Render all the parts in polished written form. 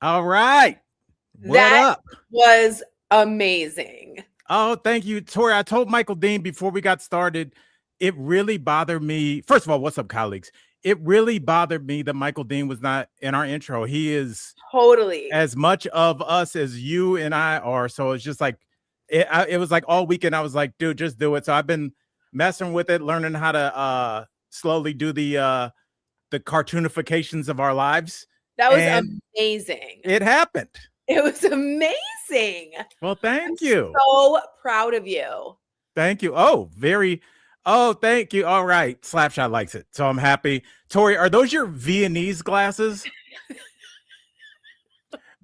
All right. What That up? was amazing. Oh, thank you, Tori. I told Michael Dean before we got started, it really bothered me. First of all, what's up, colleagues? It really bothered me that Michael Dean was not in our intro. He is Totally. as much of us as you and I are. So it's just like, it was like all weekend. I was like, dude, just do it. So I've been messing with it, learning how to slowly do the cartoonifications of our lives. That was And amazing. it happened. It was amazing. Well, thank I'm you. so proud of you. Thank you. Oh, thank you. All right. Slapshot likes it. So I'm happy. Tori, are those your Viennese glasses?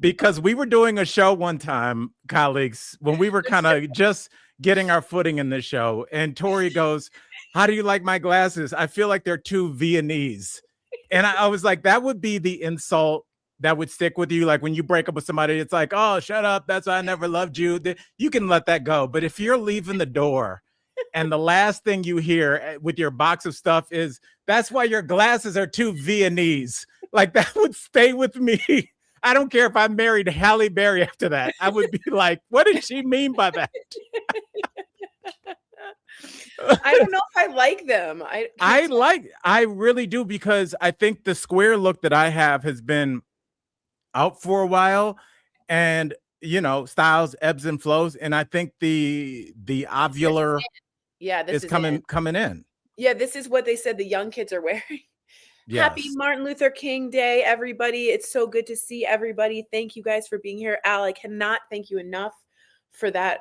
Because we were doing a show one time, colleagues, when we were kind of just getting our footing in this show. And Tori goes, how do you like my glasses? I feel like they're too Viennese. And I was like, that would be the insult that would stick with you. Like when you break up with somebody, it's like, oh, shut up. That's why I never loved you. You can let that go. But if you're leaving the door and the last thing you hear with your box of stuff is, that's why your glasses are too Viennese, like that would stay with me. I don't care if I married Halle Berry after that. I would be like, what did she mean by that? I don't know if I like them. I really do, because I think the square look that I have has been out for a while, and styles ebbs and flows, and I think the ovular this is coming in. Yeah, this is what they said the young kids are wearing. Yes. Happy Martin Luther King Day, everybody. It's so good to see everybody. Thank you guys for being here. Al, I cannot thank you enough for that.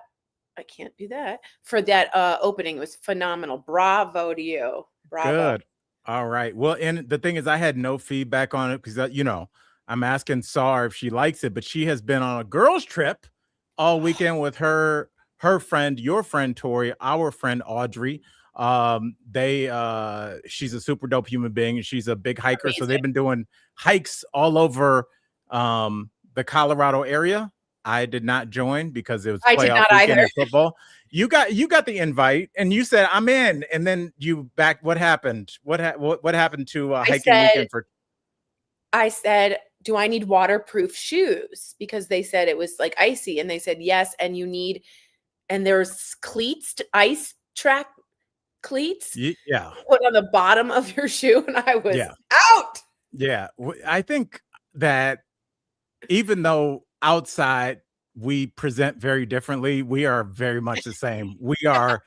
I can't do that. For that opening. It was phenomenal. Bravo to you. Bravo. Good. All right. Well, and the thing is, I had no feedback on it because, I'm asking Sar if she likes it, but she has been on a girls' trip all weekend with her friend, your friend, Tori, our friend, Audrey. She's a super dope human being, and she's a big hiker. Amazing. So they've been doing hikes all over the Colorado area. I did not join because it was playoff weekend in football. You got the invite, and you said I'm in, and then you back. What happened? What happened to hiking weekend for? I said, do I need waterproof shoes? Because they said it was like icy, and they said yes, and and there's cleats, ice track cleats. Yeah. Put on the bottom of your shoe, and I was out. Yeah, I think that even though outside we present very differently, we are very much the same. We are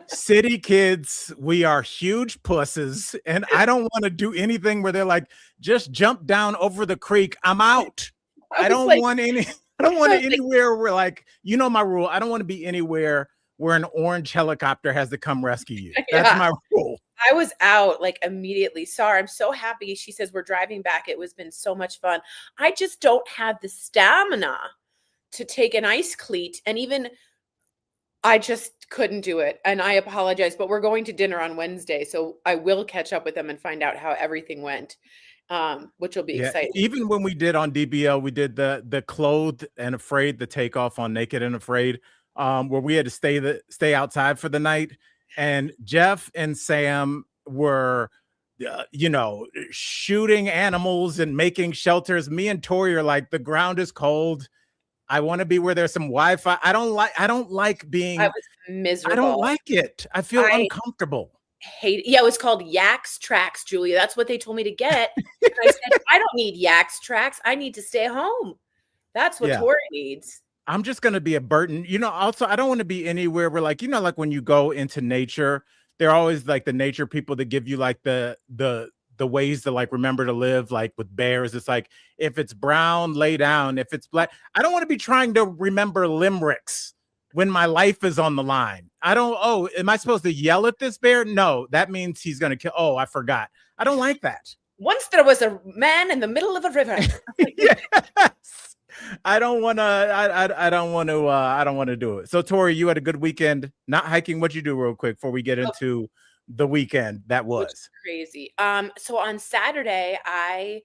city kids, we are huge pusses, and I don't want to do anything where they're like, just jump down over the creek, I'm out. I don't want anywhere where, like, my rule, I don't want to be anywhere where an orange helicopter has to come rescue you. That's my rule. I was out like immediately. Sorry, I'm so happy. She says we're driving back. It was been so much fun. I just don't have the stamina to take an ice cleat, and even I just couldn't do it. And I apologize, but we're going to dinner on Wednesday, so I will catch up with them and find out how everything went, which will be exciting. Even when we did on DBL, we did the Clothed and Afraid, the takeoff on Naked and Afraid, where we had to stay outside for the night. And Jeff and Sam were, shooting animals and making shelters. Me and Tori are like, the ground is cold. I want to be where there's some Wi-Fi. I don't like being. I was miserable. I don't like it. I feel uncomfortable. Hate it. Yeah, it was called Yaks Tracks, Julia. That's what they told me to get. And I said, I don't need Yaks Tracks. I need to stay home. That's what Tori needs. I'm just going to be a burden. Also, I don't want to be anywhere where, like, like when you go into nature, they're always like the nature people that give you like the ways to like remember to live, like with bears. It's like, if it's brown, lay down. If it's black, I don't want to be trying to remember limericks when my life is on the line. Am I supposed to yell at this bear? No, that means he's going to kill. Oh, I forgot. I don't like that. Once there was a man in the middle of a river. Yes. I don't want to do it. So Tori, you had a good weekend not hiking. What'd you do real quick before we get into the weekend that was? Crazy. So on Saturday, I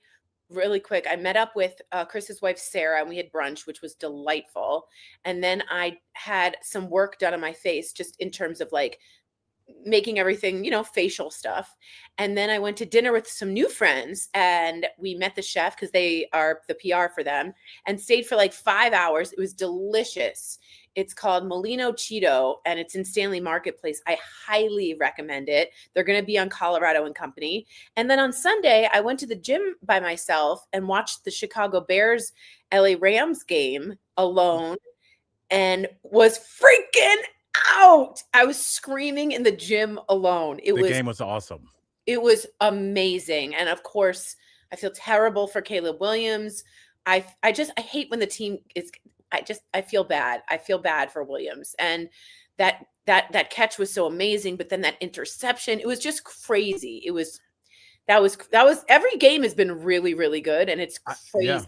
met up with Chris's wife, Sarah, and we had brunch, which was delightful. And then I had some work done on my face, just in terms of like making everything, facial stuff. And then I went to dinner with some new friends, and we met the chef because they are the PR for them, and stayed for like 5 hours. It was delicious. It's called Molino Cheeto, and it's in Stanley Marketplace. I highly recommend it. They're going to be on Colorado and Company. And then on Sunday, I went to the gym by myself and watched the Chicago Bears LA Rams game alone, and was freaking out. I was screaming in the gym alone. The game was awesome. It was amazing. And of course, I feel terrible for Caleb Williams. I hate when the team is, I feel bad. I feel bad for Williams. And that catch was so amazing, but then that interception, it was just crazy. That was every game has been really, really good, and it's crazy. Yeah.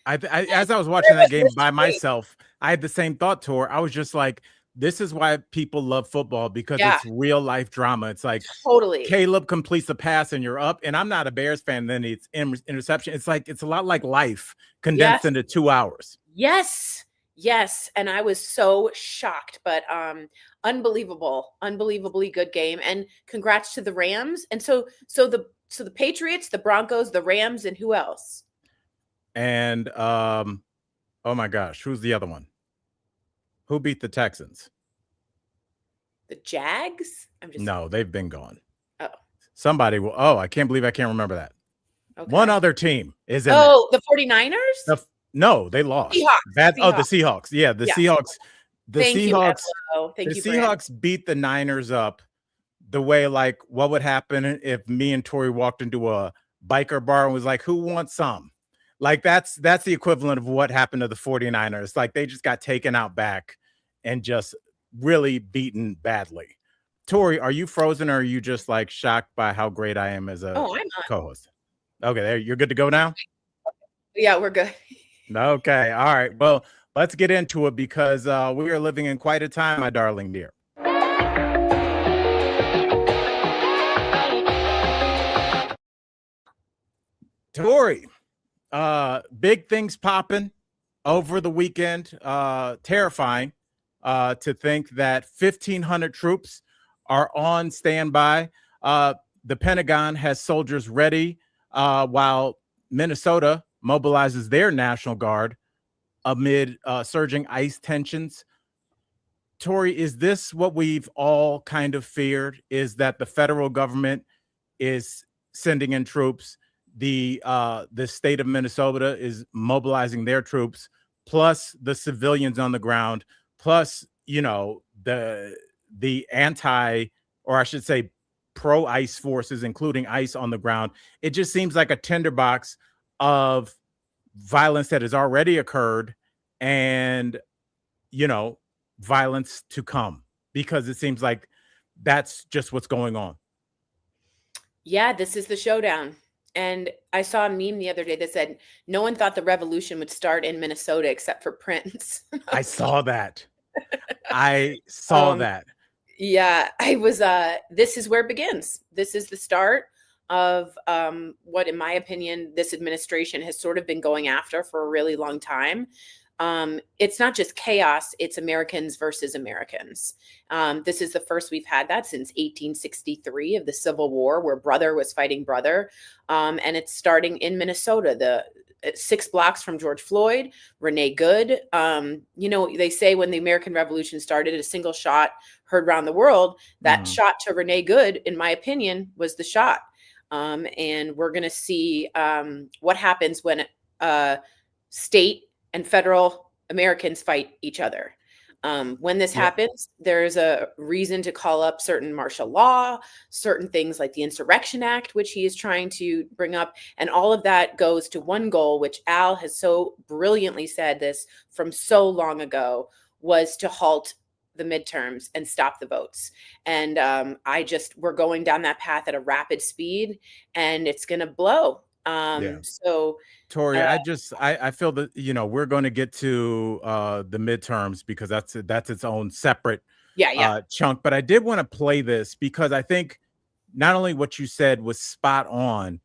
As I was watching that game by myself, I had the same thought, Tor. I was just like, this is why people love football, because it's real life drama. It's like, totally, Caleb completes a pass and you're up. And I'm not a Bears fan. Then it's interception. It's like, it's a lot like life condensed into 2 hours. Yes. And I was so shocked, but unbelievably good game. And congrats to the Rams. And so the Patriots, the Broncos, the Rams, and who else? And oh my gosh, who's the other one? Who beat the Texans? The Jags? No, they've been gone. Oh. Somebody will. Oh, I can't believe I can't remember that. Okay. One other team is in the 49ers? No, they lost. Seahawks. Oh, the Seahawks. Yeah, the Seahawks. The Seahawks. Thank you, Seahawks beat the Niners up the way, like, what would happen if me and Tori walked into a biker bar and was like, who wants some? Like, that's the equivalent of what happened to the 49ers. Like, they just got taken out back and just really beaten badly. Tori, are you frozen, or are you just like shocked by how great I am as a co-host? Okay, there, you're good to go now? Yeah, we're good. Okay, all right. Well, let's get into it, because we are living in quite a time, my darling dear. Tori, big things popping over the weekend. Terrifying to think that 1,500 troops are on standby. The Pentagon has soldiers ready, while Minnesota mobilizes their National Guard amid surging ICE tensions. Tori, is this what we've all kind of feared? Is that the federal government is sending in troops? The state of Minnesota is mobilizing their troops, plus the civilians on the ground, plus, the anti, or I should say pro-ICE forces, including ICE on the ground. It just seems like a tinderbox of violence that has already occurred, and, violence to come, because it seems like that's just what's going on. Yeah, this is the showdown. And I saw a meme the other day that said, no one thought the revolution would start in Minnesota except for Prince. I saw that. I saw that. Yeah, I was, this is where it begins. This is the start of what, in my opinion, this administration has sort of been going after for a really long time. It's not just chaos, it's Americans versus Americans. This is the first we've had that since 1863 of the Civil War, where brother was fighting brother. And it's starting in Minnesota, 6 blocks from George Floyd, Renee Good. They say when the American Revolution started, a single shot heard around the world. That shot to Renee Good, in my opinion, was the shot. And we're going to see what happens when state and federal Americans fight each other. When this happens, there's a reason to call up certain martial law, certain things like the Insurrection Act, which he is trying to bring up. And all of that goes to one goal, which Al has so brilliantly said this from so long ago, was to halt the midterms and stop the votes. And we're going down that path at a rapid speed, and it's going to blow. So Tori, I feel that, we're going to get to the midterms, because that's its own separate chunk. But I did want to play this, because I think not only what you said was spot on,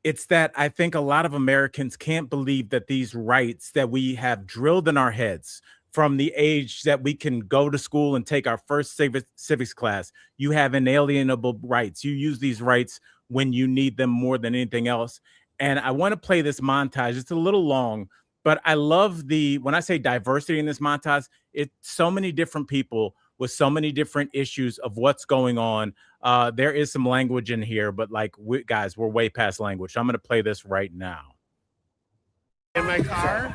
it's that I think a lot of Americans can't believe that these rights that we have drilled in our heads from the age that we can go to school and take our first civics class. You have inalienable rights. You use these rights when you need them more than anything else. And I want to play this montage. It's a little long, but I love when I say diversity in this montage, it's so many different people with so many different issues of what's going on. There is some language in here, but like, guys, we're way past language. So I'm going to play this right now. In my car,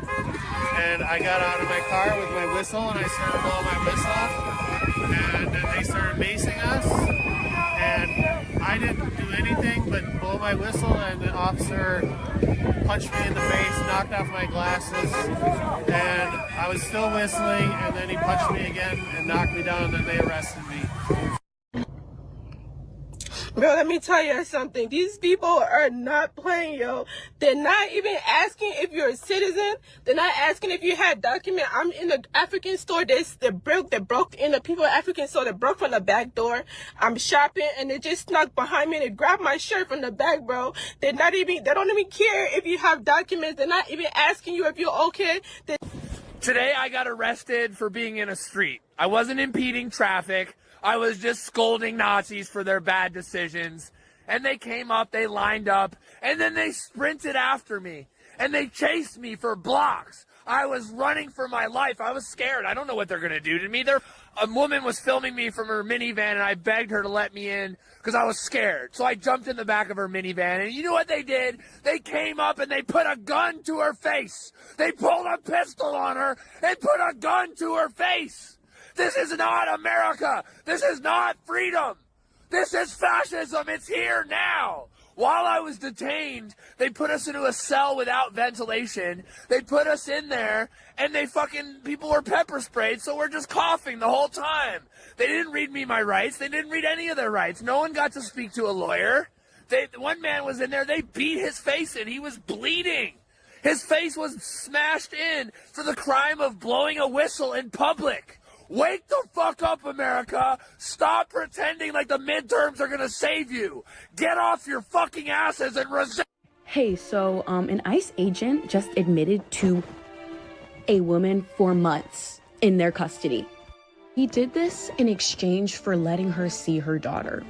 and I got out of my car with my whistle, and I started blowing my whistle, and then they started macing us, and I didn't do anything but blow my whistle, and the officer punched me in the face, knocked off my glasses, and I was still whistling, and then he punched me again and knocked me down, and then they arrested me. Bro, let me tell you something. These people are not playing, yo. They're not even asking if you're a citizen. They're not asking if you had document. I'm in the African store. They broke in the people African store. They broke from the back door. I'm shopping and they just snuck behind me and they grabbed my shirt from the back, bro. They don't even care if you have documents. They're not even asking you if you're okay. Today I got arrested for being in a street. I wasn't impeding traffic. I was just scolding Nazis for their bad decisions. And they came up, they lined up, and then they sprinted after me. And they chased me for blocks. I was running for my life. I was scared. I don't know what they're going to do to me. A woman was filming me from her minivan, and I begged her to let me in because I was scared. So I jumped in the back of her minivan, and you know what they did? They came up and they put a gun to her face. They pulled a pistol on her and put a gun to her face. This is not America. This is not freedom. This is fascism. It's here now. While I was detained, they put us into a cell without ventilation. They put us in there, and people were pepper sprayed, so we're just coughing the whole time. They didn't read me my rights. They didn't read any of their rights. No one got to speak to a lawyer. One man was in there. They beat his face in. He was bleeding. His face was smashed in for the crime of blowing a whistle in public. Wake the fuck up, America. Stop pretending like the midterms are gonna save you. Get off your fucking asses and resist. Hey, so an ICE agent just admitted to a woman for months in their custody. He did this in exchange for letting her see her daughter.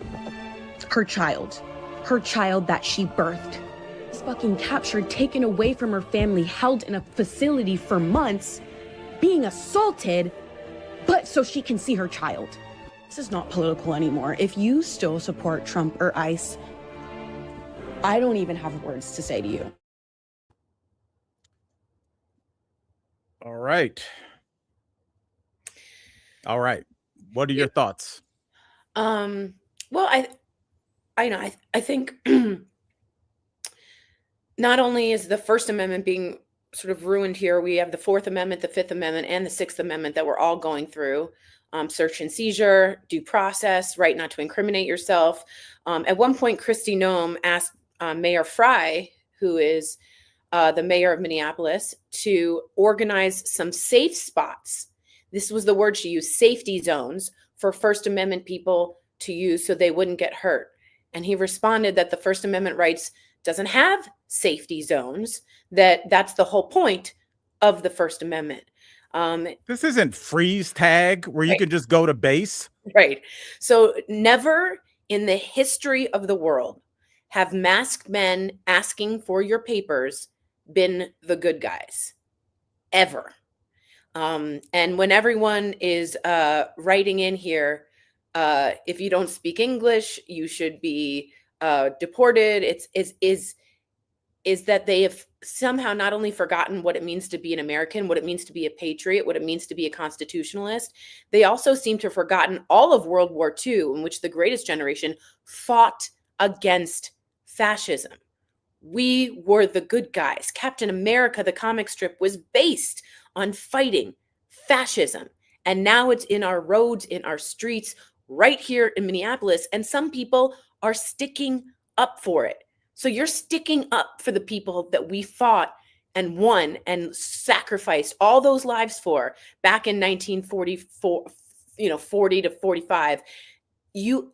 Her child that she birthed. She's fucking captured, taken away from her family, held in a facility for months, being assaulted, but so she can see her child. This is not political anymore. If you still support Trump or ICE, I don't even have words to say to you. All right. What are your thoughts? Well, I think not only is the First Amendment being sort of ruined here, we have the Fourth Amendment, the Fifth Amendment, and the Sixth Amendment that we're all going through. Search and seizure, due process, right not to incriminate yourself. At one point, Kristi Noem asked Mayor Fry, who is the mayor of Minneapolis, to organize some safe spots. This was the word she used, safety zones, for First Amendment people to use so they wouldn't get hurt. And he responded that the First Amendment rights doesn't have safety zones, that's the whole point of the First Amendment. This isn't freeze tag where you can just go to base. Right. So never in the history of the world have masked men asking for your papers been the good guys, ever. And when everyone is writing in here, if you don't speak English, you should be deported. Is that they have somehow not only forgotten what it means to be an American, what it means to be a patriot, what it means to be a constitutionalist. They also seem to have forgotten all of World War II, in which the greatest generation fought against fascism. We were the good guys. Captain America, the comic strip, was based on fighting fascism. And now it's in our roads, in our streets, right here in Minneapolis. And some people are sticking up for it. So you're sticking up for the people that we fought and won and sacrificed all those lives for back in 1944, 40 to 45.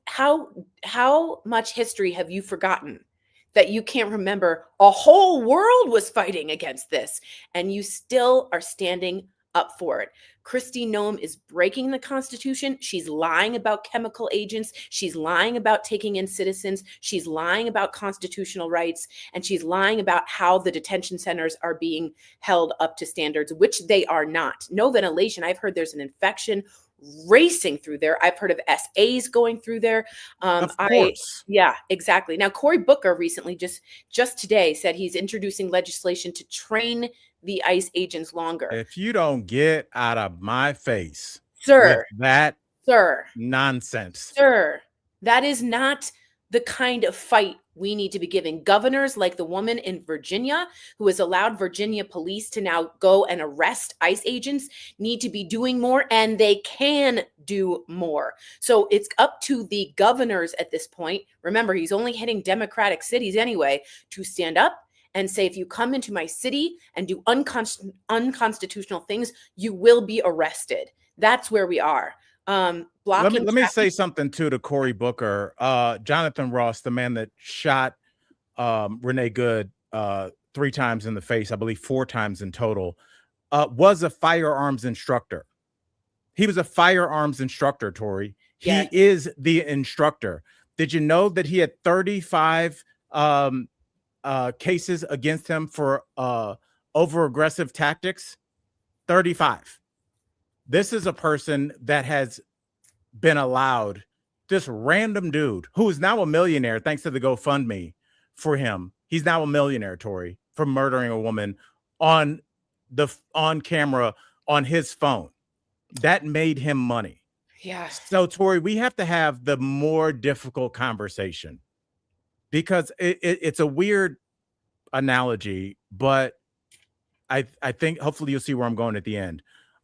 How much history have you forgotten that you can't remember? A whole world was fighting against this, and you still are standing up for it. Kristi Noem is breaking the Constitution. She's lying about chemical agents. She's lying about taking in citizens. She's lying about constitutional rights. And she's lying about how the detention centers are being held up to standards, which they are not. No ventilation. I've heard there's an infection racing through there. I've heard of SAs going through there. Of course. Yeah, exactly. Now, Cory Booker recently, just today, said he's introducing legislation to train the ICE agents longer. If you don't get out of my face, sir, with that sir, nonsense, sir, that is not the kind of fight we need to be giving. Governors like the woman in Virginia who has allowed Virginia police to now go and arrest ICE agents need to be doing more, and they can do more. So it's up to the governors at this point. Remember, he's only hitting Democratic cities anyway, to stand up and say, if you come into my city and do unconstitutional things, you will be arrested. That's where we are. Let me say something too to Cory Booker. Jonathan Ross, the man that shot Renee Good 3 times in the face, I believe 4 times in total, was a firearms instructor. He was a firearms instructor, Tori. He is the instructor. Did you know that he had 35 cases against him for over aggressive tactics? 35. This is a person that has been allowed, this random dude who is now a millionaire thanks to the GoFundMe for him. He's now a millionaire, Tori, for murdering a woman on camera on his phone. That made him money. Yeah. So, Tori, we have to have the more difficult conversation, because it's a weird analogy, but I think hopefully you'll see where I'm going at the end.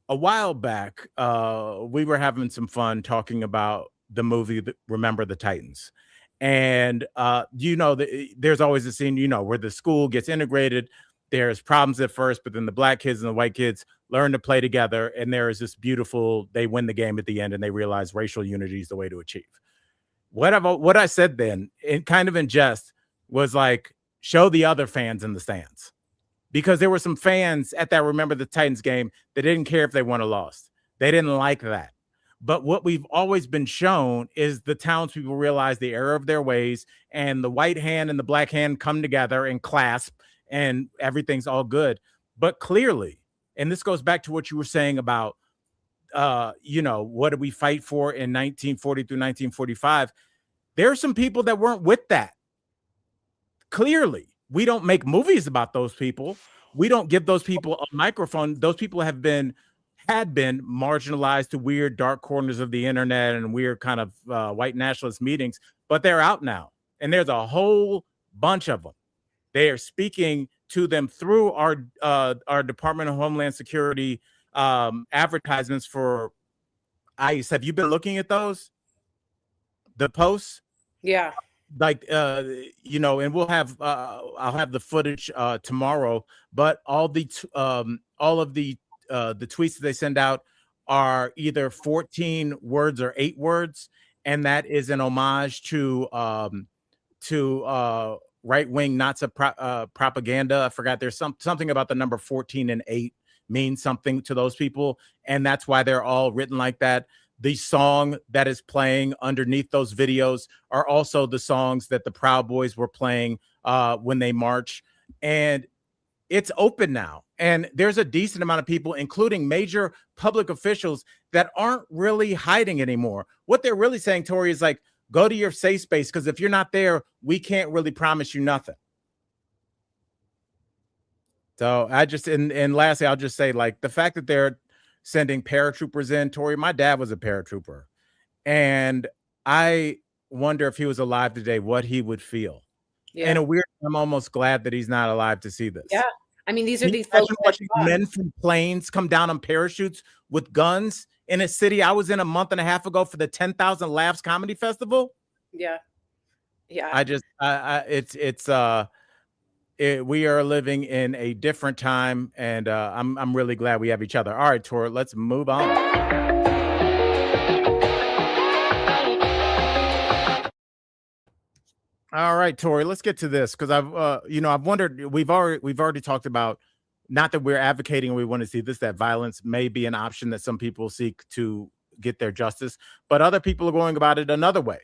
A while back, we were having some fun talking about the movie Remember the Titans. And, there's always a scene, where the school gets integrated. There's problems at first, but then the black kids and the white kids learn to play together. And there is this beautiful, they win the game at the end and they realize racial unity is the way to achieve. What I said then, kind of in jest, was like, show the other fans in the stands. Because there were some fans at that Remember the Titans game that didn't care if they won or lost. They didn't like that. But what we've always been shown is the townspeople realize the error of their ways, and the white hand and the black hand come together and clasp, and everything's all good. But clearly, and this goes back to what you were saying about, what did we fight for in 1940 through 1945? There are some people that weren't with that. Clearly. We don't make movies about those people. We don't give those people a microphone. Those people had been marginalized to weird dark corners of the internet and weird kind of white nationalist meetings, but they're out now. And there's a whole bunch of them. They are speaking to them through our Department of Homeland Security advertisements for ICE. Have you been looking at those? The posts? Yeah. Like and we'll have I'll have the footage tomorrow, but all of the tweets that they send out are either 14 words or 8 words, and that is an homage to right-wing Nazi propaganda. I forgot, there's something about the number 14 and 8 means something to those people, and that's why they're all written like that. The song that is playing underneath those videos are also the songs that the Proud Boys were playing when they march. And it's open now. And there's a decent amount of people, including major public officials, that aren't really hiding anymore. What they're really saying, Tori, is like, go to your safe space, because if you're not there, we can't really promise you nothing. So and lastly, I'll just say, like, the fact that they're sending paratroopers in, Tori, my dad was a paratrooper, and I wonder if he was alive today, what he would feel. Yeah. In a weird, I'm almost glad that he's not alive to see this. Yeah. I mean, these are these folks watching men from planes come down on parachutes with guns in a city I was in a month and a half ago for the 10,000 Laughs Comedy Festival. Yeah. Yeah. We are living in a different time, and I'm really glad we have each other. All right, Tor, let's move on. All right, Tori, let's get to this, because I've wondered. We've already talked about not that we're advocating, we want to see this, that violence may be an option that some people seek to get their justice, but other people are going about it another way.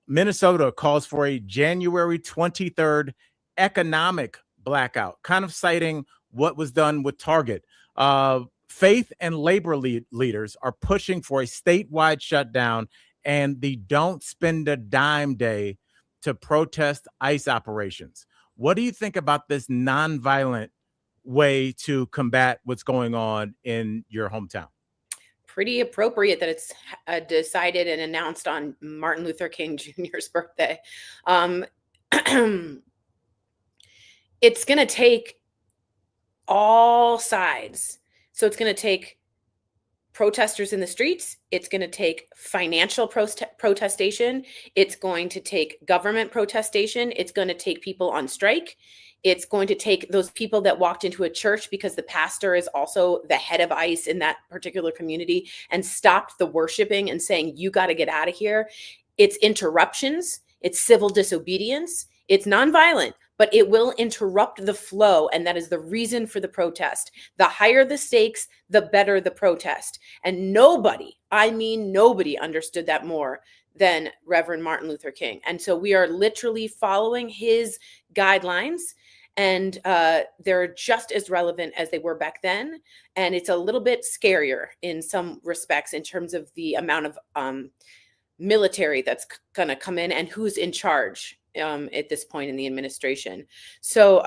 Minnesota calls for a January 23rd economic blackout, kind of citing what was done with Target. Faith and labor leaders are pushing for a statewide shutdown and the Don't Spend a Dime Day to protest ICE operations. What do you think about this nonviolent way to combat what's going on in your hometown? Pretty appropriate that it's decided and announced on Martin Luther King Jr.'s birthday. It's going to take all sides. So it's going to take protesters in the streets. It's going to take financial protestation. It's going to take government protestation. It's going to take people on strike. It's going to take those people that walked into a church because the pastor is also the head of ICE in that particular community and stopped the worshiping and saying, you got to get out of here. It's interruptions. It's civil disobedience. It's nonviolent, but it will interrupt the flow. And that is the reason for the protest. The higher the stakes, the better the protest. And nobody, I mean, nobody understood that more than Reverend Martin Luther King. And so we are literally following his guidelines, and they're just as relevant as they were back then. And it's a little bit scarier in some respects in terms of the amount of military that's going to come in and who's in charge at this point in the administration. So,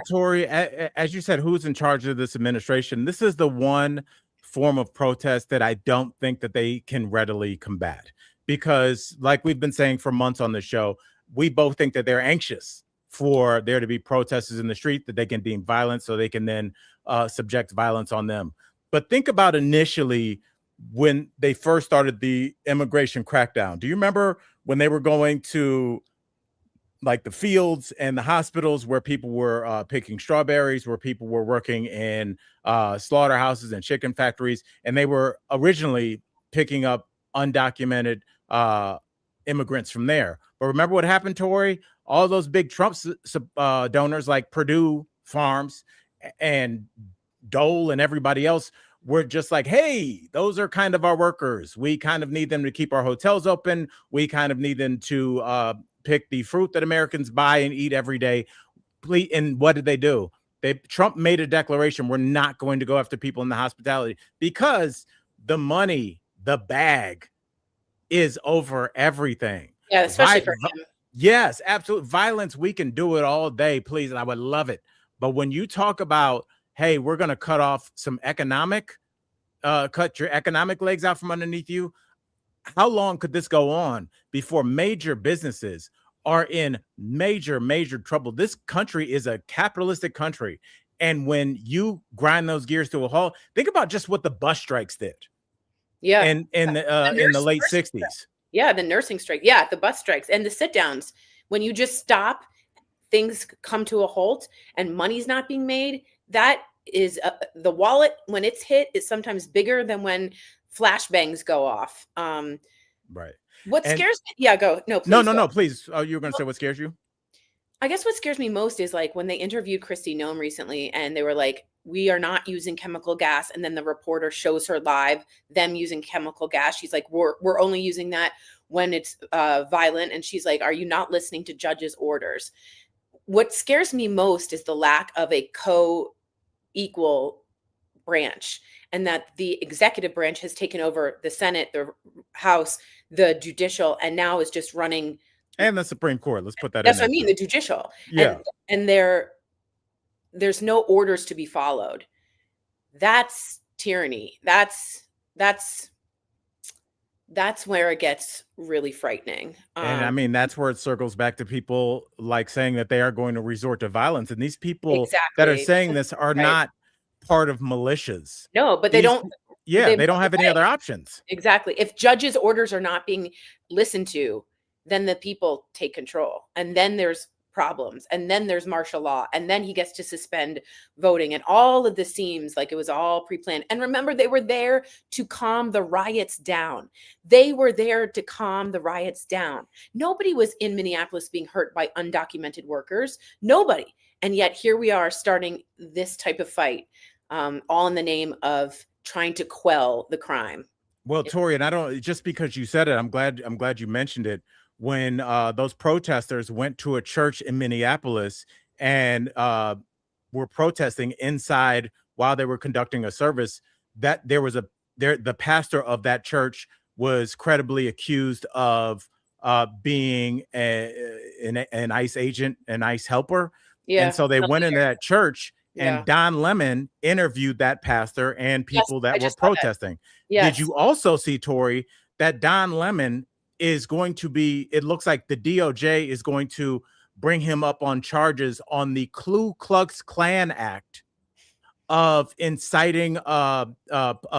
Tori, as you said, who's in charge of this administration? This is the one form of protest that I don't think that they can readily combat, because like we've been saying for months on the show, we both think that they're anxious for there to be protesters in the street that they can deem violent so they can then subject violence on them. But think about initially when they first started the immigration crackdown. Do you remember when they were going to like the fields and the hospitals where people were picking strawberries, where people were working in slaughterhouses and chicken factories, and they were originally picking up undocumented immigrants from there? But remember what happened, Tori? All those big Trump donors like Purdue Farms and Dole and everybody else were just like, hey, those are kind of our workers. We kind of need them to keep our hotels open. We kind of need them to pick the fruit that Americans buy and eat every day. And what did they do? Trump made a declaration: we're not going to go after people in the hospitality, because the money, the bag, is over everything. Yeah, especially for him. Yes, absolutely. Violence, we can do it all day, please, and I would love it. But when you talk about, hey, we're going to cut off some cut your economic legs out from underneath you, how long could this go on before major businesses are in major, major trouble? This country is a capitalistic country. And when you grind those gears to a halt, think about just what the bus strikes did. Yeah. In the late 60s. Yeah, the nursing strike. Yeah, the bus strikes and the sit downs. When you just stop, things come to a halt and money's not being made. That is the wallet, when it's hit, is sometimes bigger than when flashbangs go off. Right. What scares me? Yeah, go. No, please. No, please. Oh, you were going to say what scares you? I guess what scares me most is like when they interviewed Kristi Noem recently and they were like, we are not using chemical gas. And then the reporter shows her live them using chemical gas. She's like, we're only using that when it's violent. And she's like, are you not listening to judges' orders? What scares me most is the lack of a co-equal branch, and that the executive branch has taken over the Senate, the House, the judicial, and now is just running. And the Supreme Court. Let's put that That's in. what I mean, the judicial. Yeah. And there's no orders to be followed. That's tyranny. That's where it gets really frightening. And I mean, that's where it circles back to people like saying that they are going to resort to violence. And these people that are saying this are not part of militias. No, but they don't. Yeah, they don't have any other options. Exactly. If judges' orders are not being listened to, then the people take control. And then there's problems. And then there's martial law. And then he gets to suspend voting. And all of this seems like it was all pre-planned. And remember, they were there to calm the riots down. They were there to calm the riots down. Nobody was in Minneapolis being hurt by undocumented workers. Nobody. And yet here we are starting this type of fight, all in the name of trying to quell the crime. Well, Tori, and I don't, just because you said it, I'm glad you mentioned it. When those protesters went to a church in Minneapolis and were protesting inside while they were conducting a service, that the pastor of that church was credibly accused of being an ICE agent, an ICE helper. Yeah. And so they went into that church, and Yeah. Don Lemon interviewed that pastor and people that were protesting. Yes. Did you also see, Tori, that Don Lemon is going to be, it looks like the DOJ is going to bring him up on charges on the Ku Klux Klan Act of inciting a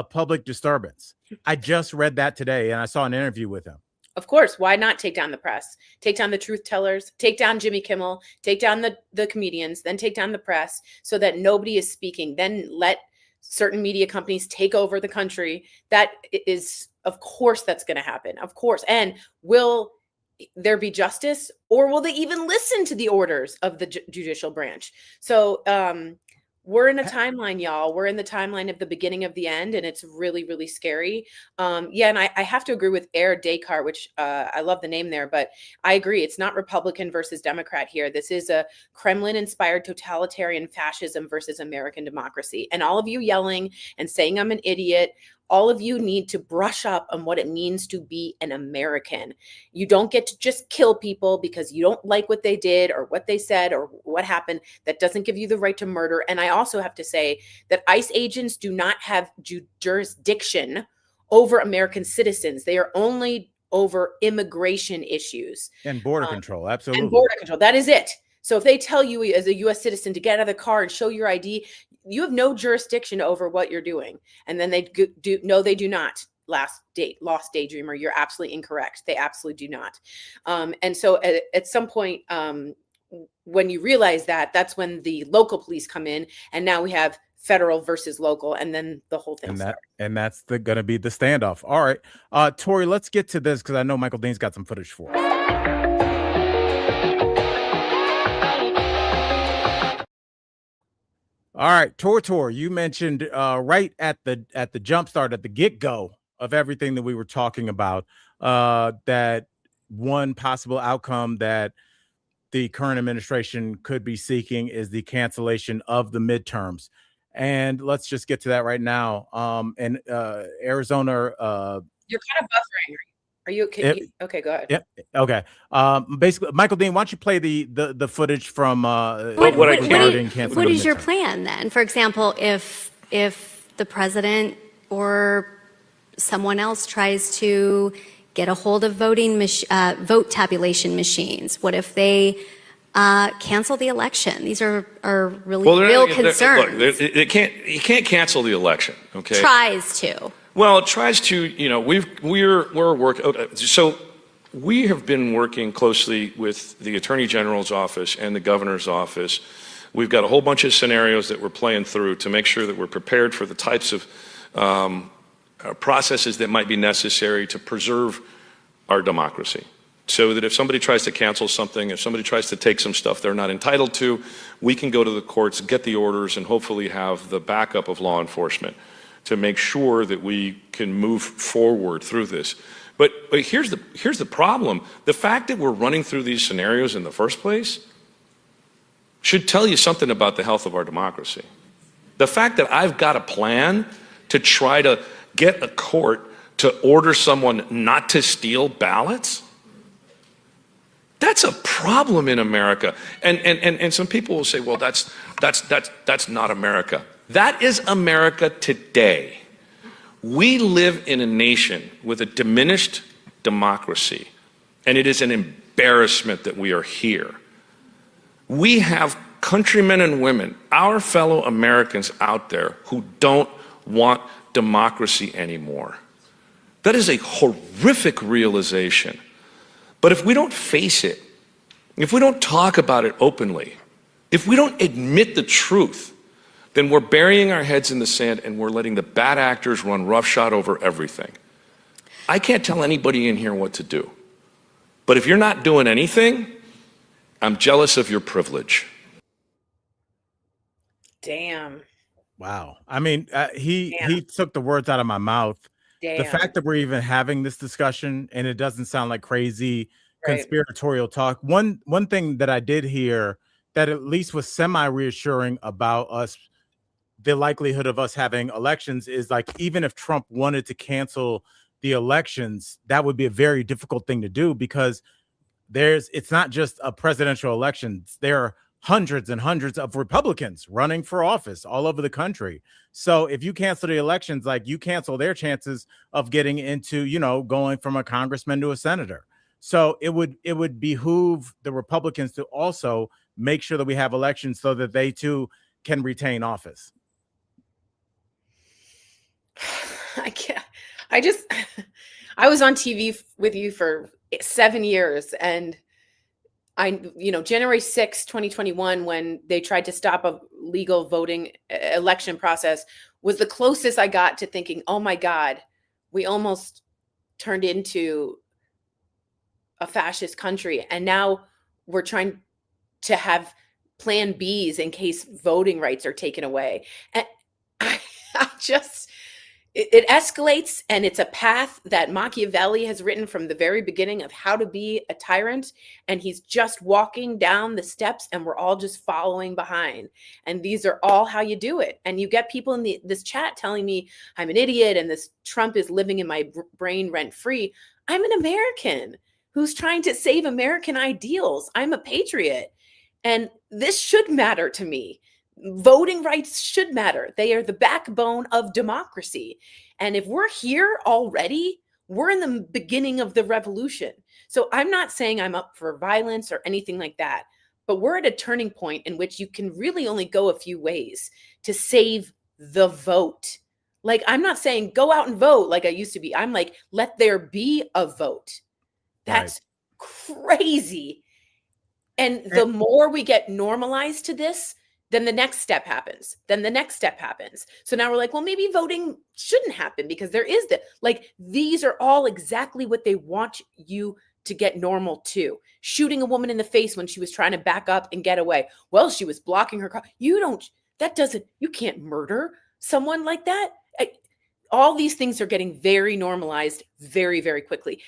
public disturbance. I just read that today, and I saw an interview with him. Of course, why not take down the press, take down the truth tellers, take down Jimmy Kimmel, take down the comedians, then take down the press so that nobody is speaking, then let certain media companies take over the country. That is, of course, that's going to happen. Of course. And will there be justice, or will they even listen to the orders of the judicial branch? So we're in a timeline, y'all. We're in the timeline of the beginning of the end, and it's really, really scary. Yeah, and I have to agree with Air Descartes, which I love the name there, but I agree. It's not Republican versus Democrat here. This is a Kremlin-inspired totalitarian fascism versus American democracy. And all of you yelling and saying I'm an idiot, all of you need to brush up on what it means to be an American. You don't get to just kill people because you don't like what they did or what they said or what happened. That doesn't give you the right to murder. And I also have to say that ICE agents do not have jurisdiction over American citizens. They are only over immigration issues. And border control, absolutely. And border control, that is it. So if they tell you as a U.S. citizen to get out of the car and show your ID, you have no jurisdiction over what you're doing. And then they do. No, they do not. Lost daydreamer. You're absolutely incorrect. They absolutely do not. And so at some point, when you realize that, that's when the local police come in, and now we have federal versus local, and then the whole thing starts. And that's going to be the standoff. All right, Tori, let's get to this because I know Michael Dean's got some footage for us. All right, Tor, you mentioned right at the jump start, at the get-go of everything that we were talking about, that one possible outcome that the current administration could be seeking is the cancellation of the midterms. And let's just get to that right now. And Arizona, you're kind of buffering. Are you okay? Okay, go ahead. Yep. Okay. Basically, Michael Dean, why don't you play the footage from what is your plan then? For example, if the president or someone else tries to get a hold of vote tabulation machines, what if they cancel the election? These are really real concerns. Look, you can't cancel the election. Okay. Tries to. Well, it tries to. You know, we're working. So we have been working closely with the Attorney General's office and the Governor's office. We've got a whole bunch of scenarios that we're playing through to make sure that we're prepared for the types of processes that might be necessary to preserve our democracy. So that if somebody tries to cancel something, if somebody tries to take some stuff they're not entitled to, we can go to the courts, get the orders, and hopefully have the backup of law enforcement to make sure that we can move forward through this. But here's the problem. The fact that we're running through these scenarios in the first place should tell you something about the health of our democracy. The fact that I've got a plan to try to get a court to order someone not to steal ballots, that's a problem in America. And some people will say, well, that's not America. That is America today. We live in a nation with a diminished democracy, and it is an embarrassment that we are here. We have countrymen and women, our fellow Americans out there, who don't want democracy anymore. That is a horrific realization. But if we don't face it, if we don't talk about it openly, if we don't admit the truth, then we're burying our heads in the sand and we're letting the bad actors run roughshod over everything. I can't tell anybody in here what to do. But if you're not doing anything, I'm jealous of your privilege. Damn. Wow. I mean, he took the words out of my mouth. Damn. The fact that we're even having this discussion and it doesn't sound like crazy conspiratorial talk. One thing that I did hear that at least was semi reassuring about us, the likelihood of us having elections, is like, even if Trump wanted to cancel the elections, that would be a very difficult thing to do, because it's not just a presidential election. There are hundreds and hundreds of Republicans running for office all over the country. So if you cancel the elections, like, you cancel their chances of getting into, going from a congressman to a senator. So it would behoove the Republicans to also make sure that we have elections so that they too can retain office. I can't. I was on TV with you for 7 years, and January 6, 2021, when they tried to stop a legal voting election process, was the closest I got to thinking, oh my God, we almost turned into a fascist country. And now we're trying to have plan Bs in case voting rights are taken away. And it escalates, and it's a path that Machiavelli has written from the very beginning of how to be a tyrant. And he's just walking down the steps, and we're all just following behind. And these are all how you do it. And you get people in this chat telling me I'm an idiot and this Trump is living in my brain rent free. I'm an American who's trying to save American ideals. I'm a patriot, and this should matter to me. Voting rights should matter. They are the backbone of democracy. And if we're here already, we're in the beginning of the revolution. So I'm not saying I'm up for violence or anything like that, but we're at a turning point in which you can really only go a few ways to save the vote. Like, I'm not saying go out and vote like I used to be. I'm like, let there be a vote. That's crazy. And the more we get normalized to this, then the next step happens. Then the next step happens. So now we're like, well, maybe voting shouldn't happen because there is these are all exactly what they want you to get normal to. Shooting a woman in the face when she was trying to back up and get away. Well, she was blocking her car. You can't murder someone like that. All these things are getting very normalized very, very quickly.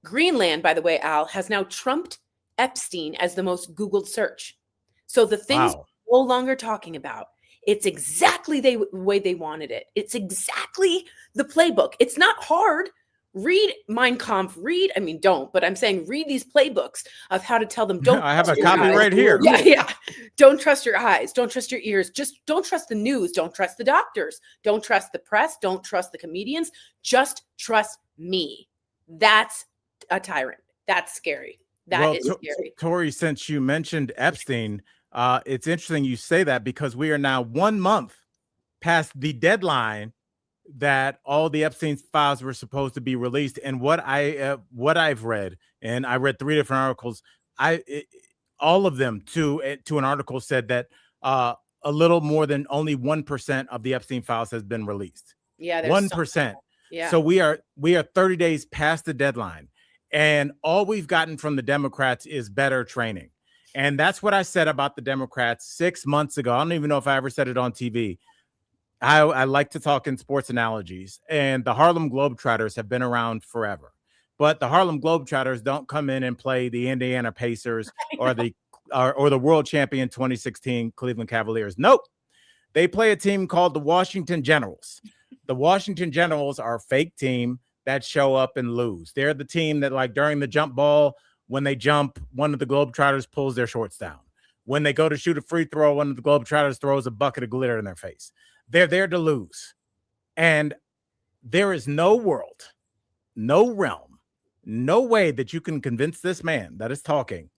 Greenland, by the way, Al, has now trumped Epstein as the most Googled search. So the things no longer talking about, it's exactly the way they wanted it. It's exactly the playbook. It's not hard. Read Mein Kampf. But I'm saying read these playbooks of how to tell them. Don't. I have a copy right here. Yeah. Don't trust your eyes. Don't trust your ears. Just don't trust the news. Don't trust the doctors. Don't trust the press. Don't trust the comedians. Just trust me. That's a tyrant. That's scary. That is scary. Tori, since you mentioned Epstein, it's interesting you say that, because we are now 1 month past the deadline that all the Epstein files were supposed to be released. And what I've read, and I read 3 different articles, all of them to an article said that a little more than only 1% of the Epstein files has been released. Yeah, 1%. Yeah. So we are 30 days past the deadline, and all we've gotten from the Democrats is better training. And that's what I said about the Democrats 6 months ago. I don't even know if I ever said it on TV. I like to talk in sports analogies, and the Harlem Globetrotters have been around forever. But the Harlem Globetrotters don't come in and play the Indiana Pacers or the world champion 2016 Cleveland Cavaliers. Nope. They play a team called the Washington Generals. The Washington Generals are a fake team that show up and lose. They're the team that, like, during the jump ball, when they jump, one of the Globetrotters pulls their shorts down. When they go to shoot a free throw, one of the Globetrotters throws a bucket of glitter in their face. They're there to lose. And there is no world, no realm, no way that you can convince this man that is talking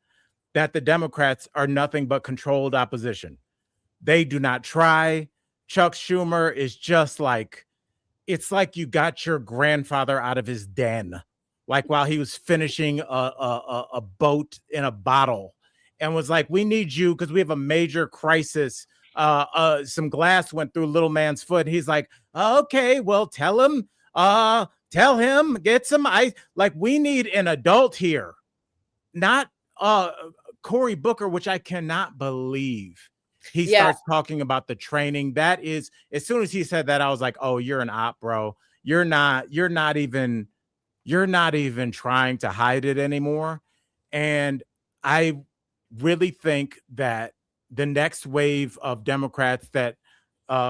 that the Democrats are nothing but controlled opposition. They do not try. Chuck Schumer is just like, it's like you got your grandfather out of his den, like while he was finishing a boat in a bottle, and was like, we need you because we have a major crisis. Some glass went through little man's foot. He's like, okay, well, tell him, get some ice. Like, we need an adult here, not Cory Booker, which I cannot believe he starts talking about the training. That is, as soon as he said that, I was like, oh, you're an op, bro. You're not even trying to hide it anymore. And I really think that the next wave of Democrats that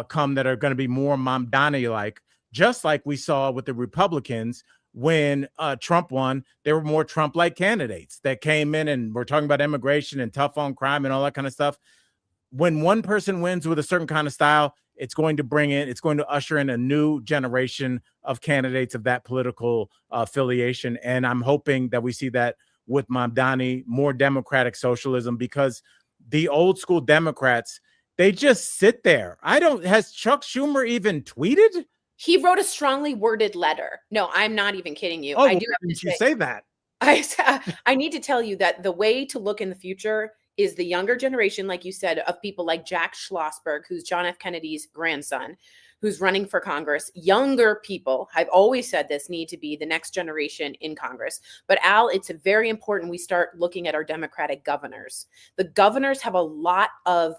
come that are going to be more Mamdani like, just like we saw with the Republicans when Trump won, there were more Trump-like candidates that came in and were talking about immigration and tough on crime and all that kind of stuff. When one person wins with a certain kind of style, it's going to usher in a new generation of candidates of that political affiliation. And I'm hoping that we see that with Mamdani, more democratic socialism, because the old school Democrats, they just sit there. Has Chuck Schumer even tweeted? He wrote a strongly worded letter. No, I'm not even kidding you. Oh, I do have didn't you say that? I need to tell you that the way to look in the future is the younger generation, like you said, of people like Jack Schlossberg, who's John F. Kennedy's grandson, who's running for Congress. Younger people, I've always said this, need to be the next generation in Congress. But Al, it's very important we start looking at our Democratic governors. The governors have a lot of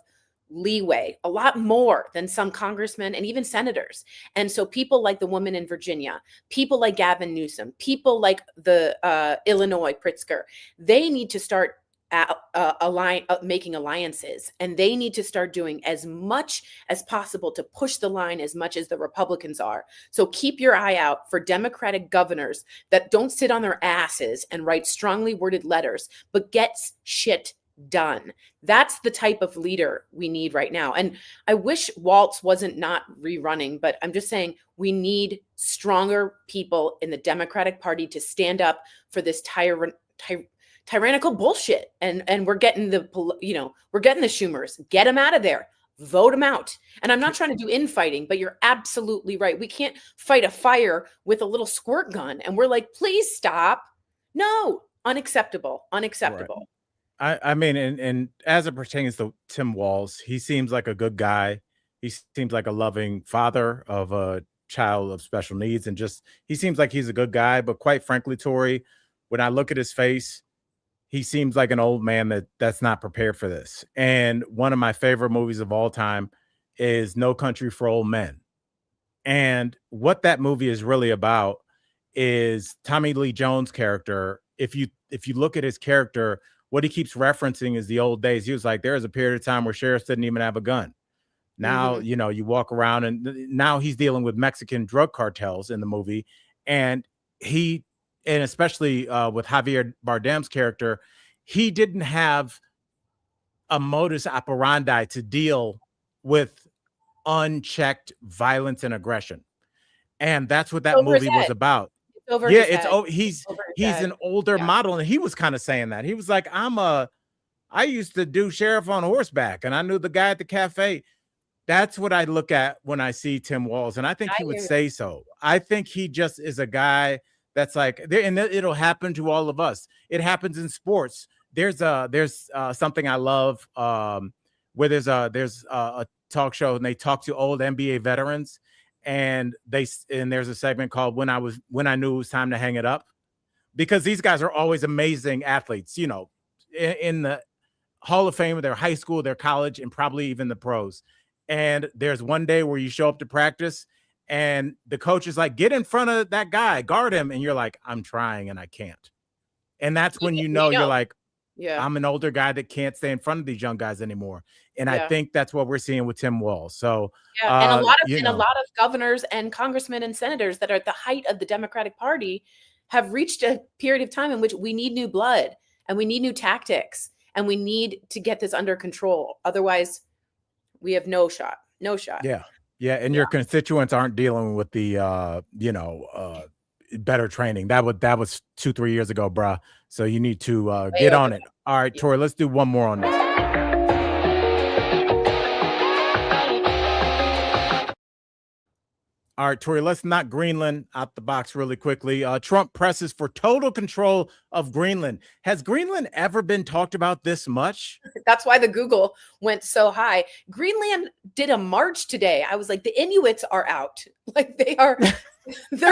leeway, a lot more than some congressmen and even senators. And so people like the woman in Virginia, people like Gavin Newsom, people like the Illinois Pritzker, they need to start making alliances, and they need to start doing as much as possible to push the line as much as the Republicans are. So keep your eye out for Democratic governors that don't sit on their asses and write strongly worded letters, but gets shit done. That's the type of leader we need right now. And I wish Waltz wasn't not rerunning, but I'm just saying we need stronger people in the Democratic Party to stand up for this tyrannical bullshit. And we're getting we're getting the Schumers. Get them out of there. Vote them out. And I'm not trying to do infighting, but you're absolutely right. We can't fight a fire with a little squirt gun. And we're like, please stop. No, unacceptable. Unacceptable. Right. I mean, and as it pertains to Tim Walz, he seems like a good guy. He seems like a loving father of a child of special needs, and just he seems like he's a good guy. But quite frankly, Tori, when I look at his face, he seems like an old man that's not prepared for this. And one of my favorite movies of all time is No Country for Old Men. And what that movie is really about is Tommy Lee Jones' character. If you look at his character, what he keeps referencing is the old days. He was like, there was a period of time where sheriffs didn't even have a gun. Now, you walk around, and now he's dealing with Mexican drug cartels in the movie. And especially with Javier Bardem's character, he didn't have a modus operandi to deal with unchecked violence and aggression. And that's what that movie was about. He's an older model, and he was kind of saying that. He was like, I used to do sheriff on horseback, and I knew the guy at the cafe. That's what I look at when I see Tim Walz, and I think he would say so. I think he just is a guy that's like, and it'll happen to all of us. It happens in sports. There's something I love where there's a talk show, and they talk to old NBA veterans. And there's a segment called When I Knew It Was Time to Hang It Up, because these guys are always amazing athletes, in the Hall of Fame of their high school, their college, and probably even the pros. And there's one day where you show up to practice and the coach is like, get in front of that guy, guard him. And you're like, I'm trying and I can't. And that's when you're like, I'm an older guy that can't stay in front of these young guys anymore. And I think that's what we're seeing with Tim Walz. So and a lot of governors and congressmen and senators that are at the height of the Democratic Party have reached a period of time in which we need new blood and we need new tactics and we need to get this under control. Otherwise, we have no shot. No shot. Yeah. And your constituents aren't dealing with the better training. That was 2-3 years ago, bruh. So you need to get on it. All right, Tori, let's do one more on this. All right, Tori, let's knock Greenland out the box really quickly. Trump presses for total control of Greenland. Has Greenland ever been talked about this much? That's why the Google went so high. Greenland did a march today. I was like, the Inuits are out. Like they're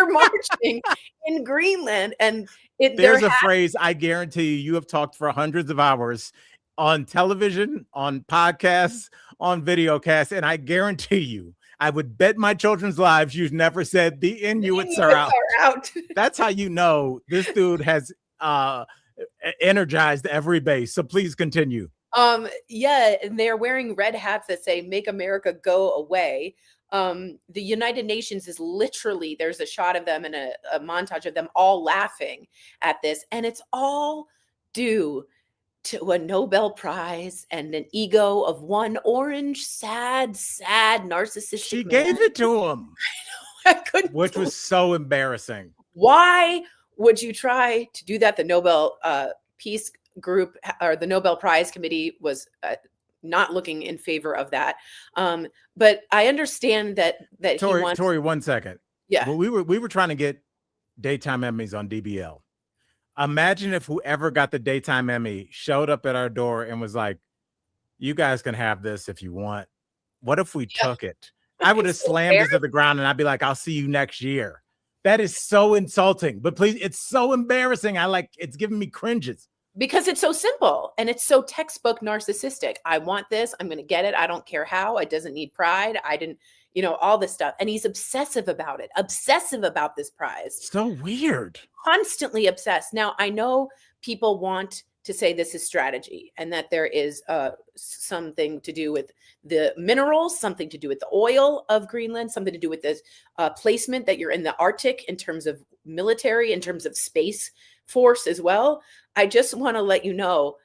marching in Greenland. And there's a phrase I guarantee you have talked for hundreds of hours on television, on podcasts, on videocasts, and I guarantee you, I would bet my children's lives you've never said the Inuits are out. That's how you know this dude has energized every base. So please continue. Yeah, and they're wearing red hats that say "Make America Go Away." The United Nations is literally, there's a shot of them and a montage of them all laughing at this, and it's all due to a Nobel Prize and an ego of one orange, sad, narcissistic She man. gave it to him. I couldn't. Which was so embarrassing. Why would you try to do that? The Nobel Peace Group or the Nobel Prize Committee was not looking in favor of that. But I understand that Tori, 1 second. Yeah. Well, we were trying to get daytime Emmys on DBL. Imagine if whoever got the daytime Emmy showed up at our door and was like, "You guys can have this if you want." What if we took it? I would have slammed it to the ground and I'd be like, "I'll see you next year." That is so insulting. But please, it's so embarrassing. It's giving me cringes. Because it's so simple and it's so textbook narcissistic. I want this. I'm going to get it. I don't care how. It doesn't need pride. I didn't, all this stuff. And he's obsessive about it, obsessive about this prize. So weird. Constantly obsessed. Now, I know people want to say this is strategy and that there is something to do with the minerals, something to do with the oil of Greenland, something to do with this placement that you're in the Arctic in terms of military, in terms of space force as well. I just want to let you know,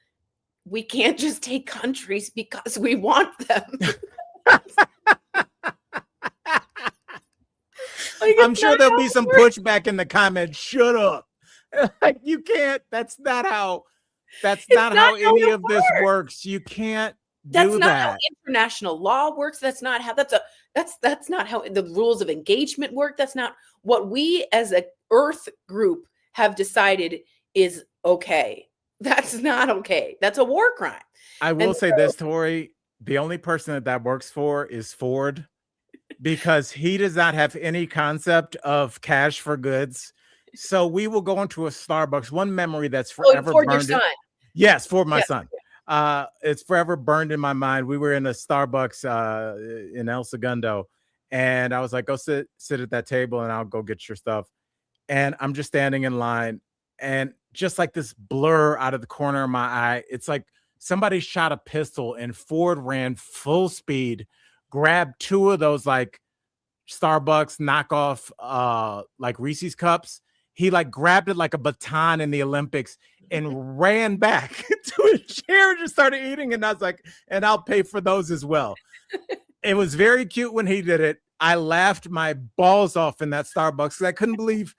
we can't just take countries because we want them. I'm sure there'll be some pushback in the comments. Shut up. You can't. That's not how any of this works. You can't do that. That's not how international law works. That's not how that's not how the rules of engagement work. That's not what we as a Earth group have decided is okay. That's not okay. That's a war crime. I will say this, Tori, the only person that works for is Ford, because he does not have any concept of cash for goods. So we will go into a Starbucks. One memory that's forever for burned. Your son. Yes, for my son. It's forever burned in my mind. We were in a Starbucks in El Segundo, and I was like, "Go sit at that table, and I'll go get your stuff." And I'm just standing in line, and just like this blur out of the corner of my eye, it's like somebody shot a pistol, and Ford ran full speed, grabbed two of those like Starbucks knockoff like Reese's cups. He like grabbed it like a baton in the Olympics and ran back to his chair and just started eating. And I was like, "And I'll pay for those as well." It was very cute when he did it. I laughed my balls off in that Starbucks because I couldn't believe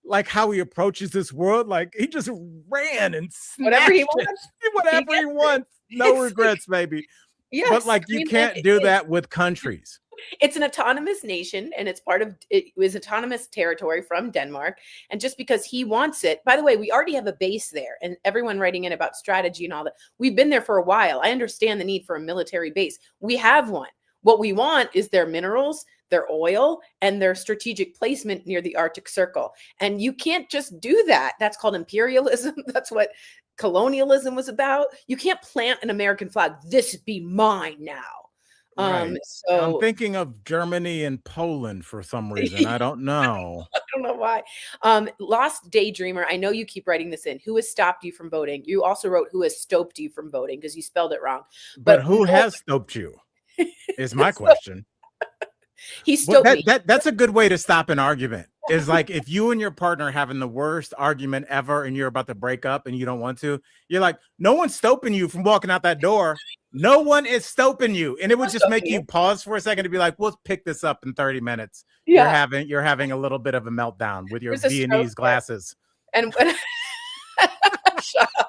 like how he approaches this world. Like he just ran and whatever he wants. Whatever he wants. No regrets, baby. Yes, but like you can't do that with countries. It's an autonomous nation, and it was autonomous territory from Denmark. And just because he wants it, by the way, we already have a base there, and everyone writing in about strategy and all that. We've been there for a while. I understand the need for a military base. We have one. What we want is their minerals, their oil, and their strategic placement near the Arctic Circle. And you can't just do that. That's called imperialism. That's what colonialism was about. You can't plant an American flag. This be mine now. Right. So I'm thinking of Germany and Poland for some reason. I don't know. I don't know why. Lost Daydreamer. I know you keep writing this in. Who has stopped you from voting? You also wrote who has stoped you from voting because you spelled it wrong. But who has stoped you? Is my question. He stoped me. That's a good way to stop an argument. Is like if you and your partner are having the worst argument ever and you're about to break up and you don't want to, you're like, no one's stopping you from walking out that door. No one is stopping you. And it would just make you pause for a second to be like, we'll pick this up in 30 minutes. Yeah. You're having a little bit of a meltdown with your Viennese glasses. And shut up.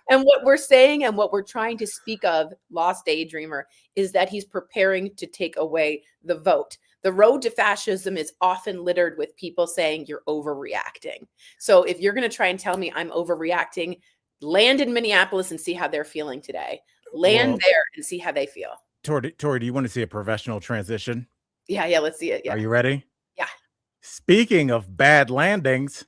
And what we're saying and what we're trying to speak of, Lost Daydreamer, is that he's preparing to take away the vote. The road to fascism is often littered with people saying you're overreacting. So if you're going to try and tell me I'm overreacting, land in Minneapolis and see how they're feeling today. Land there and see how they feel. Tori, do you want to see a professional transition? Yeah, let's see it. Yeah. Are you ready? Yeah. Speaking of bad landings.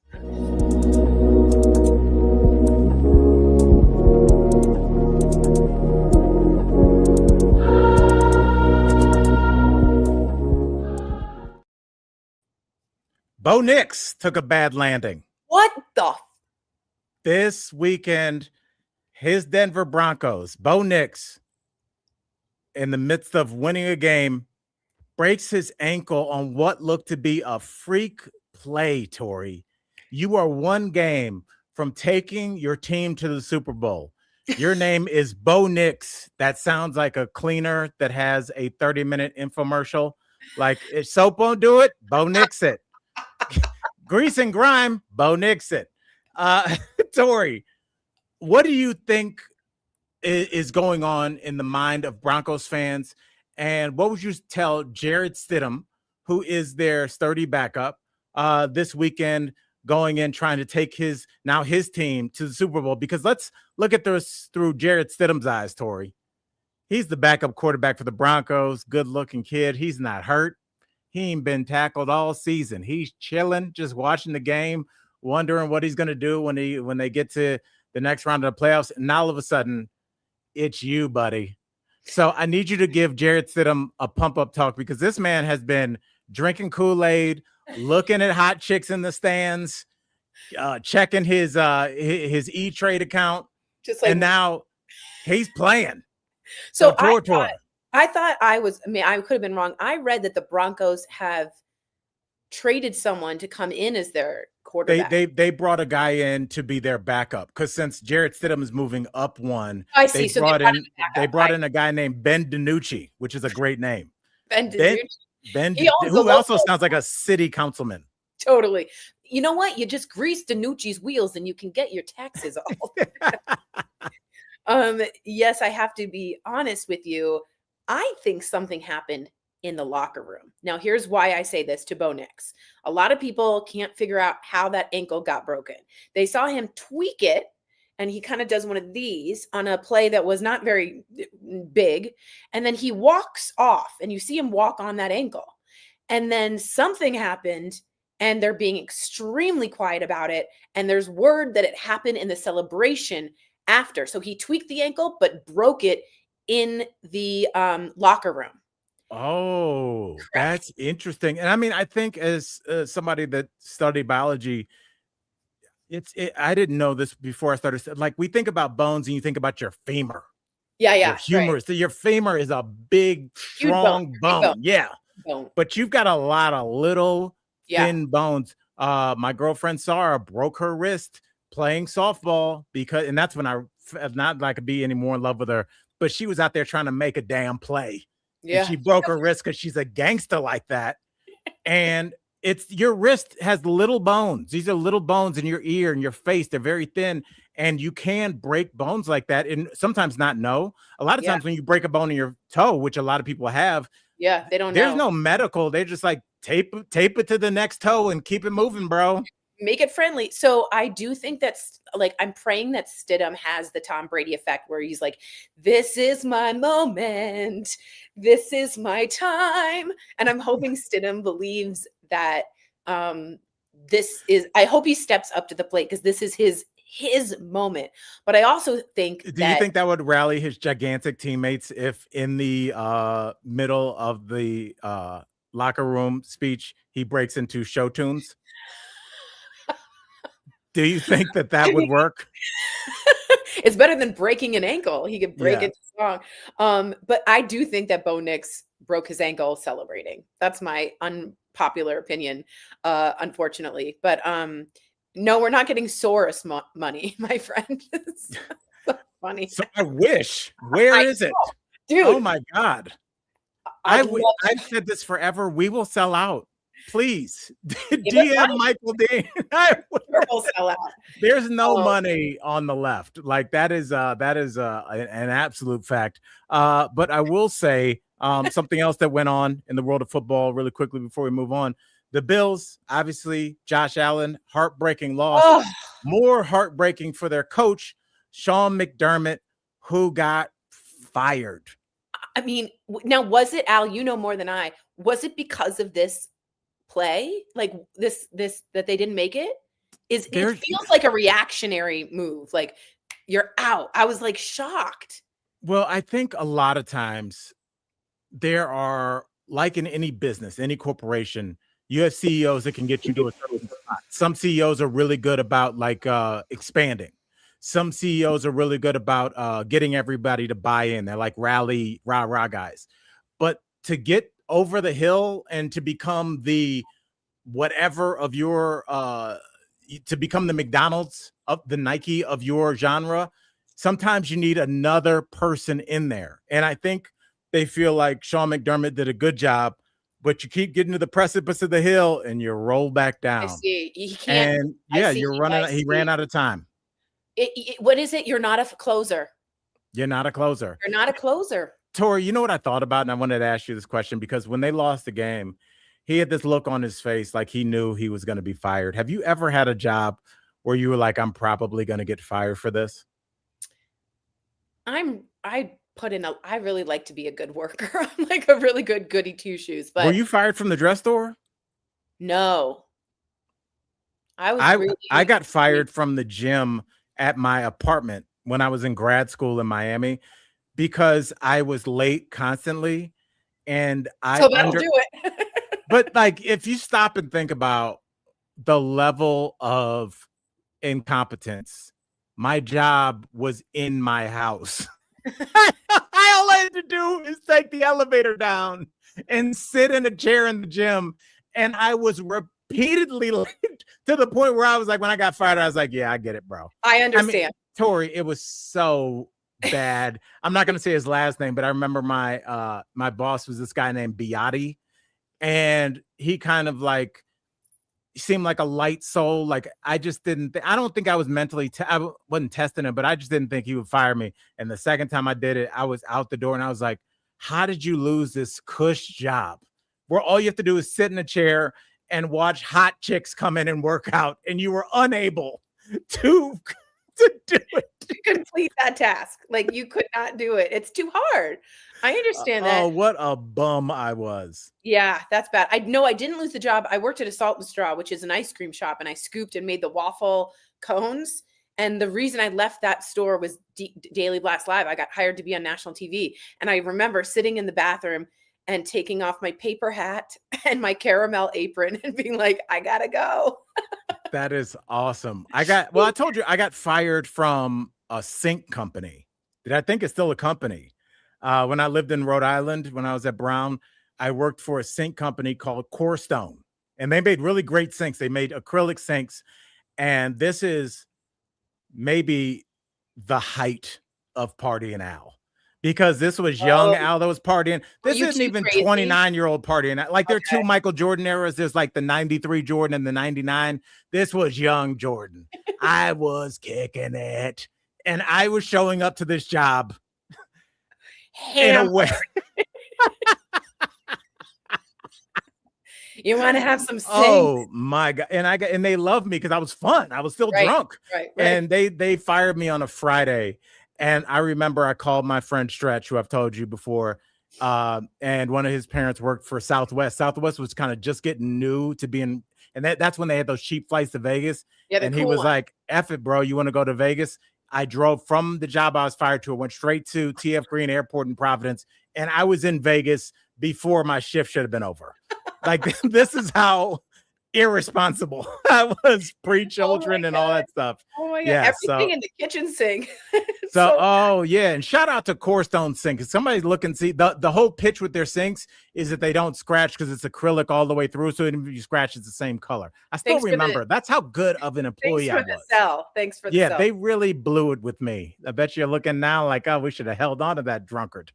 Bo Nix took a bad landing. What the? This weekend, his Denver Broncos, Bo Nix, in the midst of winning a game, breaks his ankle on what looked to be a freak play, Tori. You are one game from taking your team to the Super Bowl. Your name is Bo Nix. That sounds like a cleaner that has a 30-minute infomercial. Like, if soap won't do it, Bo Nix it. Grease and grime, Bo Nix it. Tori, what do you think is going on in the mind of Broncos fans? And what would you tell Jared Stidham, who is their sturdy backup, this weekend, going in trying to take his team to the Super Bowl? Because let's look at this through Jared Stidham's eyes, Tori. He's the backup quarterback for the Broncos, good-looking kid. He's not hurt. He ain't been tackled all season. He's chilling, just watching the game, wondering what he's going to do when they get to the next round of the playoffs. And all of a sudden, it's you, buddy. So I need you to give Jared Stidham a pump-up talk, because this man has been drinking Kool-Aid, looking at hot chicks in the stands, checking his E-Trade account, and now he's playing. So I thought I could have been wrong. I read that the Broncos have traded someone to come in as their quarterback. They brought a guy in to be their backup, because since Jared Stidham is moving up one, I see. They brought in a guy named Ben DiNucci, which is a great name. Ben DiNucci. Who also sounds like a city councilman. Totally. You know what? You just grease DiNucci's wheels and you can get your taxes off. Yes, I have to be honest with you. I think something happened in the locker room. Now, here's why I say this to Bo Nix. A lot of people can't figure out how that ankle got broken. They saw him tweak it, and he kind of does one of these on a play that was not very big. And then he walks off, and you see him walk on that ankle. And then something happened, and they're being extremely quiet about it. And there's word that it happened in the celebration after. So he tweaked the ankle, but broke it in the locker room. Oh, that's interesting. And I mean, I think as somebody that studied biology, I didn't know this before I started. Like, we think about bones and you think about your femur. Yeah. Your humerus. Right. So your femur is a big, strong bone. Yeah. But you've got a lot of little thin bones. My girlfriend Sarah broke her wrist playing softball and that's when I not like to be any more in love with her, but she was out there trying to make a damn play. Yeah. And she broke her wrist because she's a gangster like that. And your wrist has little bones. These are little bones in your ear and your face. They're very thin, and you can break bones like that and sometimes not know. A lot of times when you break a bone in your toe, which a lot of people have, they don't know. There's no medical. They just like tape it to the next toe and keep it moving, bro. Make it friendly. So I do think that's I'm praying that Stidham has the Tom Brady effect, where he's like, this is my moment. This is my time. And I'm hoping Stidham believes that I hope he steps up to the plate, because this is his moment. But I also think do you think that would rally his gigantic teammates if in the middle of the locker room speech he breaks into show tunes? Do you think that would work? It's better than breaking an ankle. He could break it song. But I do think that Bo Nix broke his ankle celebrating. That's my unpopular opinion, unfortunately. But no, we're not getting Soros money, my friend. It's so funny. So I wish. Where is it? Dude. Oh my God. I've said this forever. We will sell out. Please DM Michael Dean. There's no money on the left. Like that is an absolute fact. But I will say something else that went on in the world of football really quickly before we move on. The Bills, obviously, Josh Allen, heartbreaking loss. Oh. More heartbreaking for their coach, Sean McDermott, who got fired. I mean, now was it, Al, you know more than I, was it because of this play, like this that they didn't make it? It feels like a reactionary move, like you're out. I was like shocked. Well, I think a lot of times there are, like in any business, any corporation, You have CEOs that can get you to a certain spot. Some CEOs are really good about like expanding. Some CEOs are really good about getting everybody to buy in. They're like rally rah guys. But to get over the hill and to become the whatever of your to become the McDonald's of the Nike of your genre, sometimes you need another person in there. And I think they feel like Sean McDermott did a good job, but you keep getting to the precipice of the hill and you roll back down. I see. He can't. And yeah, you're running. He ran out of time. What is it? You're not a closer. You're not a closer. You're not a closer. Tori, you know what I thought about? And I wanted to ask you this question because when they lost the game, he had this look on his face like he knew he was going to be fired. Have you ever had a job where you were like, I'm probably going to get fired for this? I really like to be a good worker. I'm like a really good goody two shoes. But were you fired from the dress store? No. I got fired from the gym at my apartment when I was in grad school in Miami because I was late constantly. And so that'll do it. But like, if you stop and think about the level of incompetence, my job was in my house. All I had to do is take the elevator down and sit in a chair in the gym. And I was repeatedly late to the point where I was like, when I got fired, I was like, yeah, I get it, bro. I understand. I mean, Tori, it was so bad. I'm not going to say his last name, but I remember my boss was this guy named Biotti. And he kind of like seemed like a light soul. Like I just didn't I don't think I was mentally I wasn't testing him, but I just didn't think he would fire me. And the second time I did it, I was out the door and I was like, how did you lose this cush job where all you have to do is sit in a chair and watch hot chicks come in and work out and you were unable to do it, to complete that task? Like you could not do it. It's too hard. I understand that. Oh, what a bum I was. Yeah, that's bad. I didn't lose the job. I worked at a Salt and Straw, which is an ice cream shop, and I scooped and made the waffle cones. And the reason I left that store was Daily Blast Live. I got hired to be on national TV. And I remember sitting in the bathroom and taking off my paper hat and my caramel apron and being like, I gotta go. That is awesome. I told you I got fired from a sink company that I think is still a company. When I lived in Rhode Island, when I was at Brown, I worked for a sink company called Core Stone, and they made really great sinks. They made acrylic sinks, and this is maybe the height of partying Al, because this was young Al that was partying. This isn't even 29-year-old partying. Like there are two Michael Jordan eras. There's like the 93 Jordan and the 99. This was young Jordan. I was kicking it, and I was showing up to this job in a way. You want to have some sing? Oh my God. And they loved me because I was fun. I was still drunk. Right. And they fired me on a Friday. And I remember I called my friend Stretch, who I've told you before. And one of his parents worked for Southwest. Southwest was kind of just getting new to being, and that's when they had those cheap flights to Vegas. Yeah, and he was like, F it, bro. You want to go to Vegas? I drove from the job I was fired to. I went straight to TF Green Airport in Providence. And I was in Vegas before my shift should have been over. Like, this is how irresponsible I was pre-children and all that stuff. Oh my God. Yeah, everything in the kitchen sink. Yeah. And shout out to Core Stone Sink. Somebody's looking, see, the whole pitch with their sinks is that they don't scratch because it's acrylic all the way through. So even if you scratch, it's the same color. I still remember. That's how good of an employee I was. Thanks for the sell. Yeah, they really blew it with me. I bet you're looking now like, oh, we should have held on to that drunkard.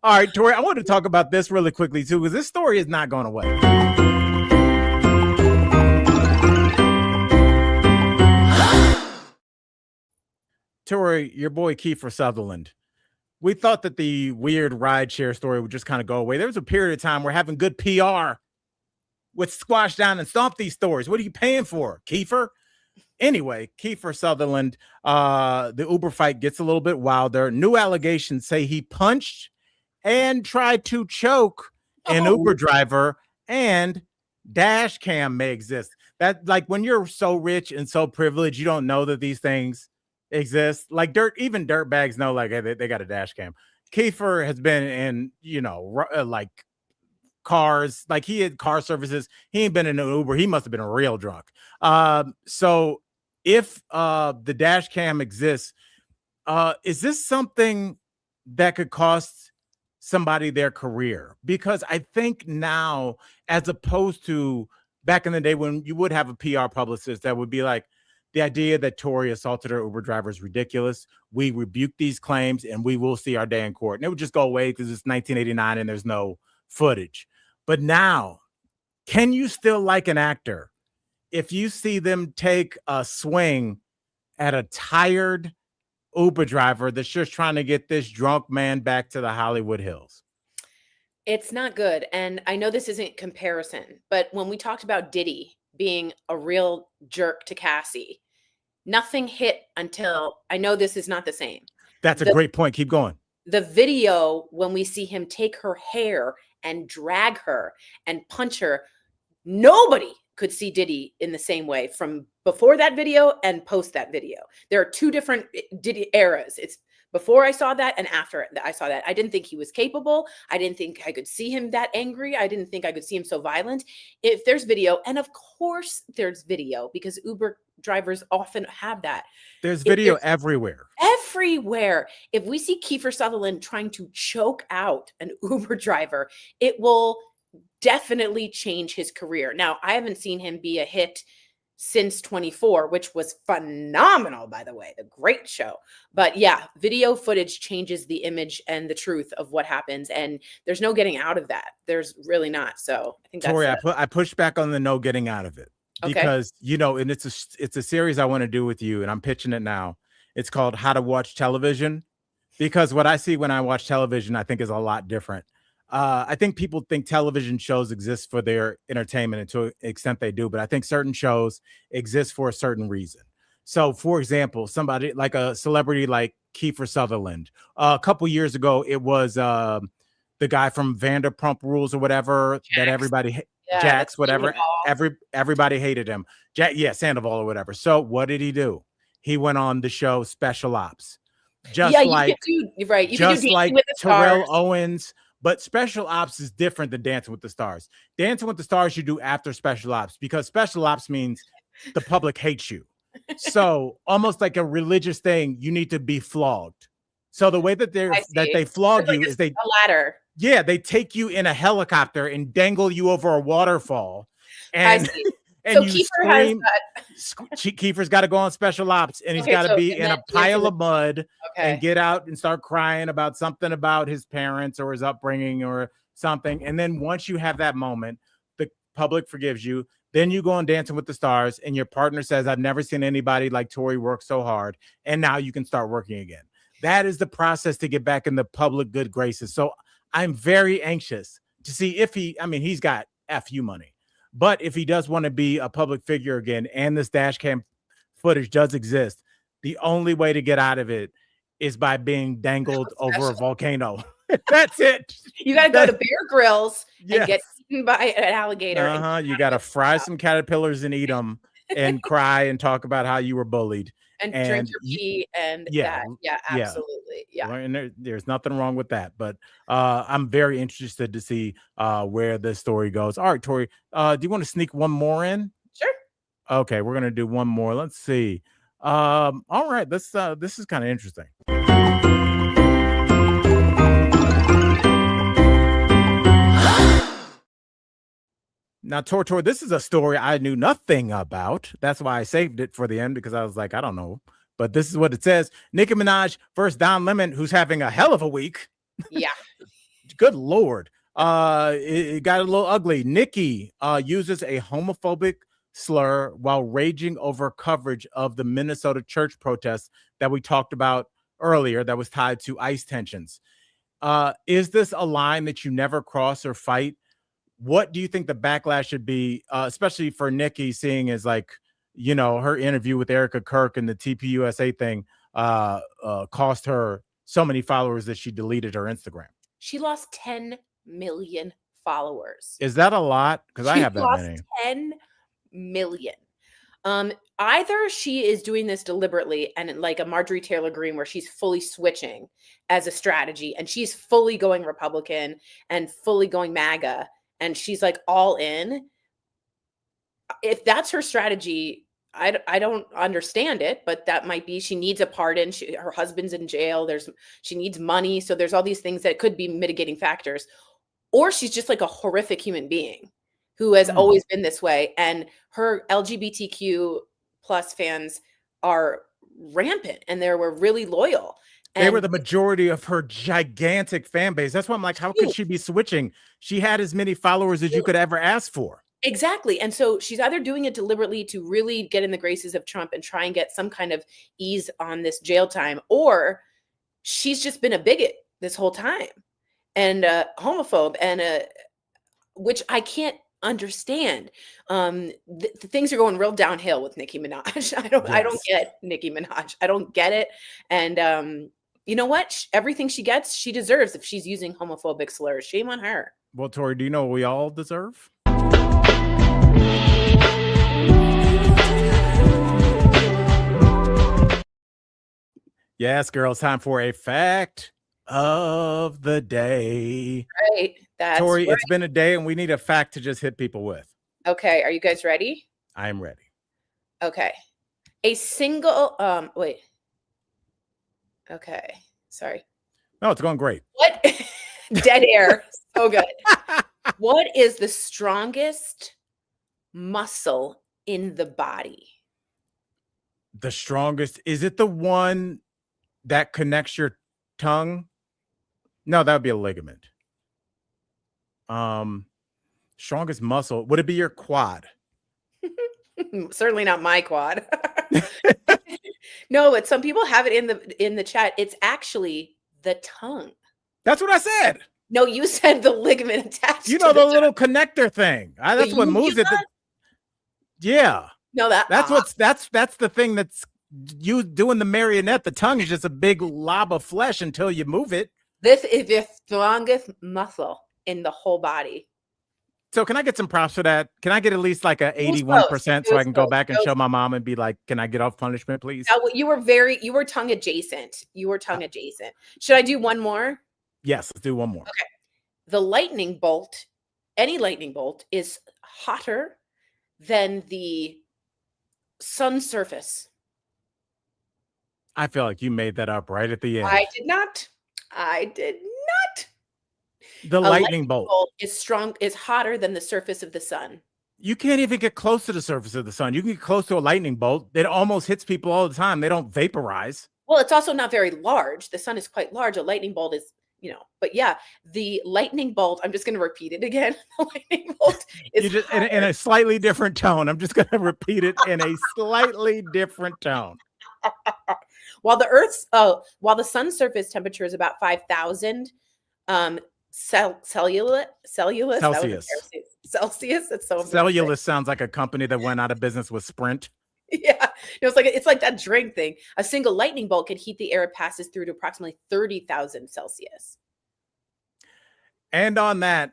All right, Tori, I want to talk about this really quickly, too, because this story is not going away. Tori, your boy Kiefer Sutherland. We thought that the weird rideshare story would just kind of go away. There was a period of time where having good PR would squash down and stomp these stories. What are you paying for, Kiefer? Anyway, Kiefer Sutherland, the Uber fight gets a little bit wilder. New allegations say he punched and tried to choke an Uber driver, and dash cam may exist. That, like, when you're so rich and so privileged, you don't know that these things exist. Like even dirt bags know, like, hey, they got a dash cam. Kiefer has been in, like cars. Like he had car services. He ain't been in an Uber. He must have been a real drunk. So if the dash cam exists, is this something that could cost somebody their career? Because I think now, as opposed to back in the day when you would have a PR publicist that would be like, the idea that Tory assaulted her Uber driver is ridiculous. We rebuke these claims and we will see our day in court. And it would just go away because it's 1989 and there's no footage. But now, can you still like an actor if you see them take a swing at a tired Uber driver that's just trying to get this drunk man back to the Hollywood Hills? It's not good. And I know this isn't comparison, but when we talked about Diddy being a real jerk to Cassie, nothing hit until, I know this is not the same. That's a great point. Keep going. The video, when we see him take her hair and drag her and punch her, nobody could see Diddy in the same way from before that video and post that video. There are two different Diddy eras. It's before I saw that and after I saw that. I didn't think he was capable. I didn't think I could see him that angry. I didn't think I could see him so violent. If there's video, and of course there's video because Uber drivers often have that. There's video everywhere. Everywhere. If we see Kiefer Sutherland trying to choke out an Uber driver, it will definitely change his career. Now, I haven't seen him be a hit since 24, which was phenomenal, by the way, a great show. But yeah, video footage changes the image and the truth of what happens, and there's no getting out of that. There's really not. So I think that's Tori, I push back on the no getting out of it because and it's a series I want to do with you, and I'm pitching it now. It's called How to Watch Television, because what I see when I watch television, I think is a lot different. I think people think television shows exist for their entertainment, and to an extent they do, but I think certain shows exist for a certain reason. So, for example, somebody like a celebrity like Kiefer Sutherland. A couple years ago, it was the guy from Vanderpump Rules or whatever that everybody, Jax, whatever, everybody hated him. Sandoval or whatever. So, what did he do? He went on the show Special Ops, just like Terrell Owens. But Special Ops is different than Dancing with the Stars. Dancing with the Stars you do after Special Ops, because Special Ops means the public hates you. So almost like a religious thing, you need to be flogged. So the way that they flog you is a ladder. Yeah, they take you in a helicopter and dangle you over a waterfall. And so you scream. Kiefer's got to go on Special Ops, and he's got to be in a pile of mud and get out and start crying about something about his parents or his upbringing or something. And then once you have that moment, the public forgives you. Then you go on Dancing with the Stars, and your partner says, "I've never seen anybody like Tory work so hard." And now you can start working again. That is the process to get back in the public good graces. So I'm very anxious to see if he's got FU money. But if he does want to be a public figure again, and this dash cam footage does exist, the only way to get out of it is by being dangled over a volcano. That's it. You got to go to Bear Grylls and get eaten by an alligator. You got to fry some caterpillars and eat them and cry and talk about how you were bullied. And drink your pee and that. Yeah, absolutely. Yeah. And there's nothing wrong with that. But I'm very interested to see where this story goes. All right, Tori, do you want to sneak one more in? Sure. Okay, we're gonna do one more. Let's see. All right, this is kind of interesting. Now, Tor, this is a story I knew nothing about. That's why I saved it for the end, because I was like, I don't know. But this is what it says. Nicki Minaj versus Don Lemon, who's having a hell of a week. Yeah. Good Lord. It got a little ugly. Nicki uses a homophobic slur while raging over coverage of the Minnesota church protests that we talked about earlier that was tied to ICE tensions. Is this a line that you never cross or fight? What do you think the backlash should be, especially for Nicki, seeing as like, her interview with Erica Kirk and the TPUSA thing cost her so many followers that she deleted her Instagram? She lost 10 million followers. Is that a lot? Because I have that many. 10 million. Either she is doing this deliberately and like a Marjorie Taylor Greene where she's fully switching as a strategy and she's fully going Republican and fully going MAGA and she's like all in. If that's her strategy, I don't understand it, but that might be she needs a pardon. Her husband's in jail. She needs money. So there's all these things that could be mitigating factors. Or she's just like a horrific human being who has always been this way. And her LGBTQ plus fans are rampant and they were really loyal. And they were the majority of her gigantic fan base. That's why I'm like, how could she be switching? She had as many followers as you could ever ask for. Exactly. And so she's either doing it deliberately to really get in the graces of Trump and try and get some kind of ease on this jail time, or she's just been a bigot this whole time and homophobe, and which I can't understand. The things are going real downhill with Nicki Minaj. I don't get Nicki Minaj. I don't get it. And you know what? Everything she gets, she deserves if she's using homophobic slurs. Shame on her. Well, Tori, do you know what we all deserve? Yes, girls, time for a fact of the day. Right. That's Tori, right. it's been a day and we need a fact to just hit people with. Okay. Are you guys ready? I am ready. Okay. A single, wait. Okay. Sorry. No, it's going great. What? Dead air. So good. What is the strongest muscle in the body? The strongest, is it the one that connects your tongue? No, that would be a ligament. Strongest muscle, would it be your quad? Certainly not my quad. No, but some people have it in the chat. It's actually the tongue. That's what I said. No, you said the ligament attached. You know, the little connector thing. That's what moves it. Yeah. No, that's the thing that's you doing the marionette. The tongue is just a big lob of flesh until you move it. This is the strongest muscle in the whole body. So can I get some props for that? Can I get at least like a 81% so I can go back and show my mom and be like, can I get off punishment, please? You were tongue adjacent. You were tongue adjacent. Should I do one more? Yes, let's do one more. Okay. The lightning bolt, any lightning bolt, is hotter than the sun's surface. I feel like you made that up right at the end. I did not. The lightning bolt is hotter than the surface of the sun. You can't even get close to the surface of the sun. You can get close to a lightning bolt. It almost hits people all the time. They don't vaporize. Well, it's also not very large. The sun is quite large. A lightning bolt is, but yeah, the lightning bolt, I'm just going to repeat it again. The lightning bolt is just, in a slightly different tone. I'm just going to repeat it in a slightly different tone. While the sun's surface temperature is about 5,000 Celsius. It's so Cellulose sounds like a company that went out of business with Sprint. Yeah, it's like that drink thing. A single lightning bolt can heat the air it passes through to approximately 30,000 Celsius. And on that,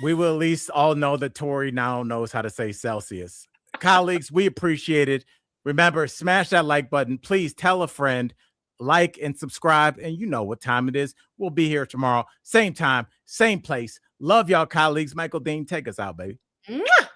we will at least all know that Tori now knows how to say Celsius. Colleagues, we appreciate it. Remember, smash that like button. Please tell a friend, like and subscribe. And you know what time it is. We'll be here tomorrow. Same time, same place. Love y'all, colleagues. Michael Dean, take us out, baby. Mwah!